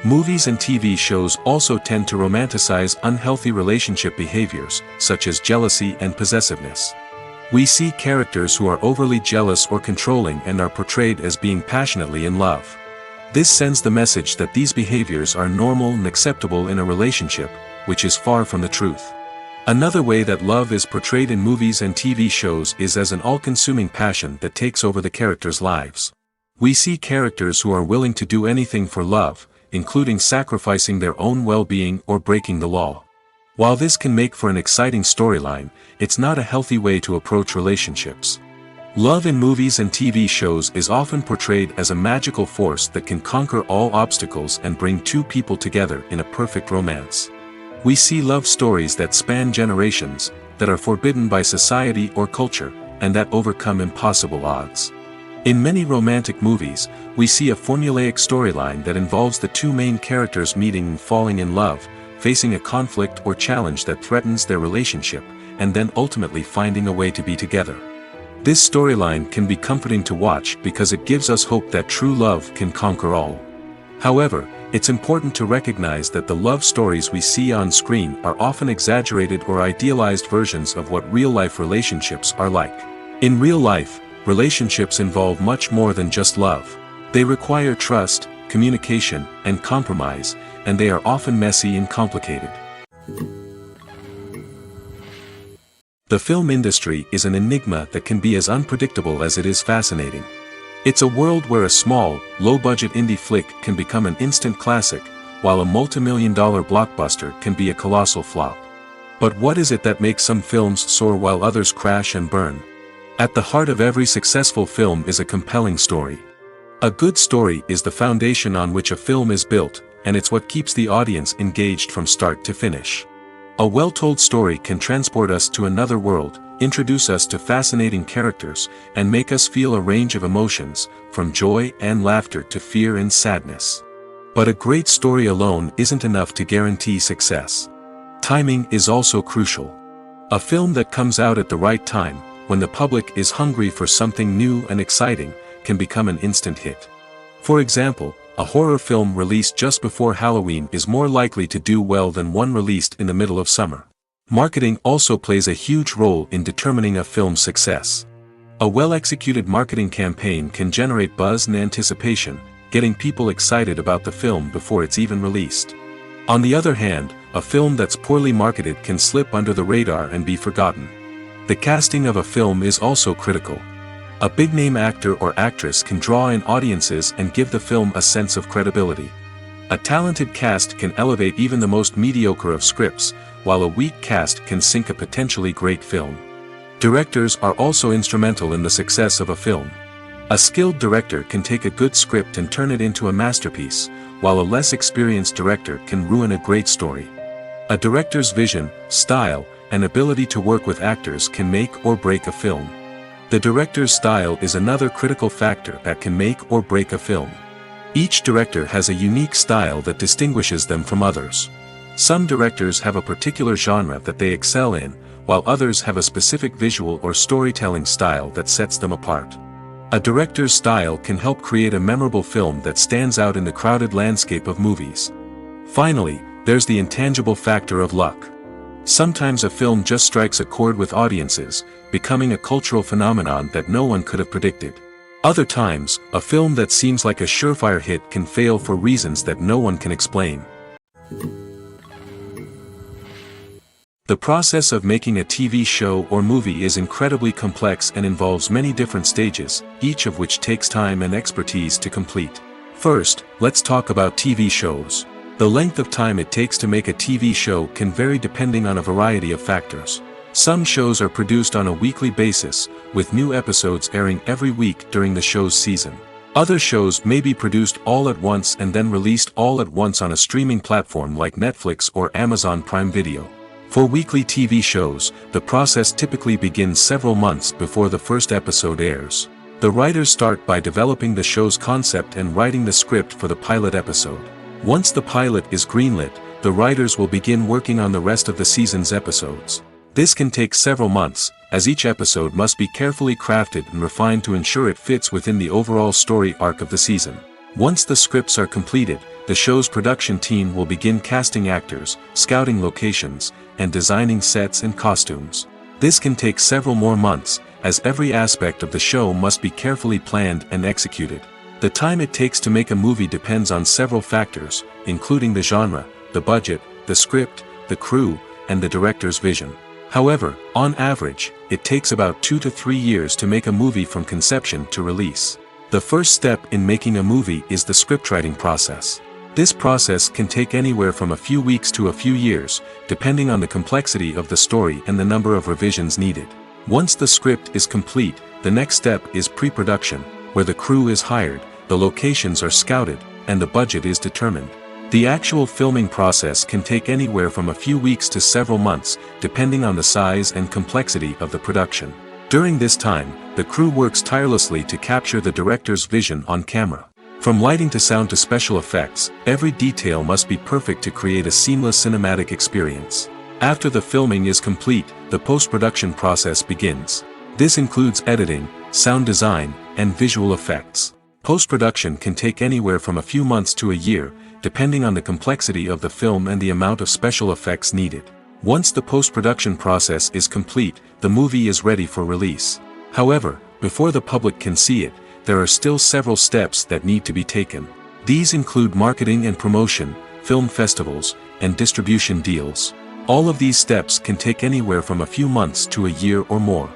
Movies and TV shows also tend to romanticize unhealthy relationship behaviors, such as jealousy and possessiveness. We see characters who are overly jealous or controlling and are portrayed as being passionately in love. This sends the message that these behaviors are normal and acceptable in a relationship, which is far from the truth. Another way that love is portrayed in movies and TV shows is as an all-consuming passion that takes over the characters' lives. We see characters who are willing to do anything for love, including sacrificing their own well-being or breaking the law. While this can make for an exciting storyline, it's not a healthy way to approach relationships. Love in movies and TV shows is often portrayed as a magical force that can conquer all obstacles and bring two people together in a perfect romance. We see love stories that span generations, that are forbidden by society or culture, and that overcome impossible odds. In many romantic movies, we see a formulaic storyline that involves the two main characters meeting and falling in love, facing a conflict or challenge that threatens their relationship, and then ultimately finding a way to be together. This storyline can be comforting to watch because it gives us hope that true love can conquer all. However, it's important to recognize that the love stories we see on screen are often exaggerated or idealized versions of what real-life relationships are like. In real life, relationships involve much more than just love. They require trust, communication, and compromise, and they are often messy and complicated. The film industry is an enigma that can be as unpredictable as it is fascinating. It's a world where a small, low-budget indie flick can become an instant classic, while a multi-million-dollar blockbuster can be a colossal flop. But what is it that makes some films soar while others crash and burn? At the heart of every successful film is a compelling story. A good story is the foundation on which a film is built, and it's what keeps the audience engaged from start to finish. A well-told story can transport us to another world, introduce us to fascinating characters, and make us feel a range of emotions, from joy and laughter to fear and sadness. But a great story alone isn't enough to guarantee success. Timing is also crucial. A film that comes out at the right time, when the public is hungry for something new and exciting, can become an instant hit. For example, a horror film released just before Halloween is more likely to do well than one released in the middle of summer. Marketing also plays a huge role in determining a film's success. A well-executed marketing campaign can generate buzz and anticipation, getting people excited about the film before it's even released. On the other hand, a film that's poorly marketed can slip under the radar and be forgotten. The casting of a film is also critical. A big-name actor or actress can draw in audiences and give the film a sense of credibility. A talented cast can elevate even the most mediocre of scripts, while a weak cast can sink a potentially great film. Directors are also instrumental in the success of a film. A skilled director can take a good script and turn it into a masterpiece, while a less experienced director can ruin a great story. A director's vision, style, and ability to work with actors can make or break a film. The director's style is another critical factor that can make or break a film. Each director has a unique style that distinguishes them from others. Some directors have a particular genre that they excel in, while others have a specific visual or storytelling style that sets them apart. A director's style can help create a memorable film that stands out in the crowded landscape of movies. Finally, there's the intangible factor of luck. Sometimes a film just strikes a chord with audiences, becoming a cultural phenomenon that no one could have predicted. Other times, a film that seems like a surefire hit can fail for reasons that no one can explain. The process of making a TV show or movie is incredibly complex and involves many different stages, each of which takes time and expertise to complete. First, let's talk about TV shows. The length of time it takes to make a TV show can vary depending on a variety of factors. Some shows are produced on a weekly basis, with new episodes airing every week during the show's season. Other shows may be produced all at once and then released all at once on a streaming platform like Netflix or Amazon Prime Video. For weekly TV shows, the process typically begins several months before the first episode airs. The writers start by developing the show's concept and writing the script for the pilot episode. Once the pilot is greenlit, the writers will begin working on the rest of the season's episodes. This can take several months, as each episode must be carefully crafted and refined to ensure it fits within the overall story arc of the season. Once the scripts are completed, the show's production team will begin casting actors, scouting locations, and designing sets and costumes. This can take several more months, as every aspect of the show must be carefully planned and executed. The time it takes to make a movie depends on several factors, including the genre, the budget, the script, the crew, and the director's vision. However, on average, it takes about 2 to 3 years to make a movie from conception to release. The first step in making a movie is the scriptwriting process. This process can take anywhere from a few weeks to a few years, depending on the complexity of the story and the number of revisions needed. Once the script is complete, the next step is pre-production, where the crew is hired, the locations are scouted, and the budget is determined. The actual filming process can take anywhere from a few weeks to several months, depending on the size and complexity of the production. During this time, the crew works tirelessly to capture the director's vision on camera. From lighting to sound to special effects, every detail must be perfect to create a seamless cinematic experience. After the filming is complete, the post-production process begins. This includes editing, sound design, and visual effects. Post-production can take anywhere from a few months to a year, depending on the complexity of the film and the amount of special effects needed. Once the post-production process is complete, the movie is ready for release. However, before the public can see it, there are still several steps that need to be taken. These include marketing and promotion, film festivals, and distribution deals. All of these steps can take anywhere from a few months to a year or more.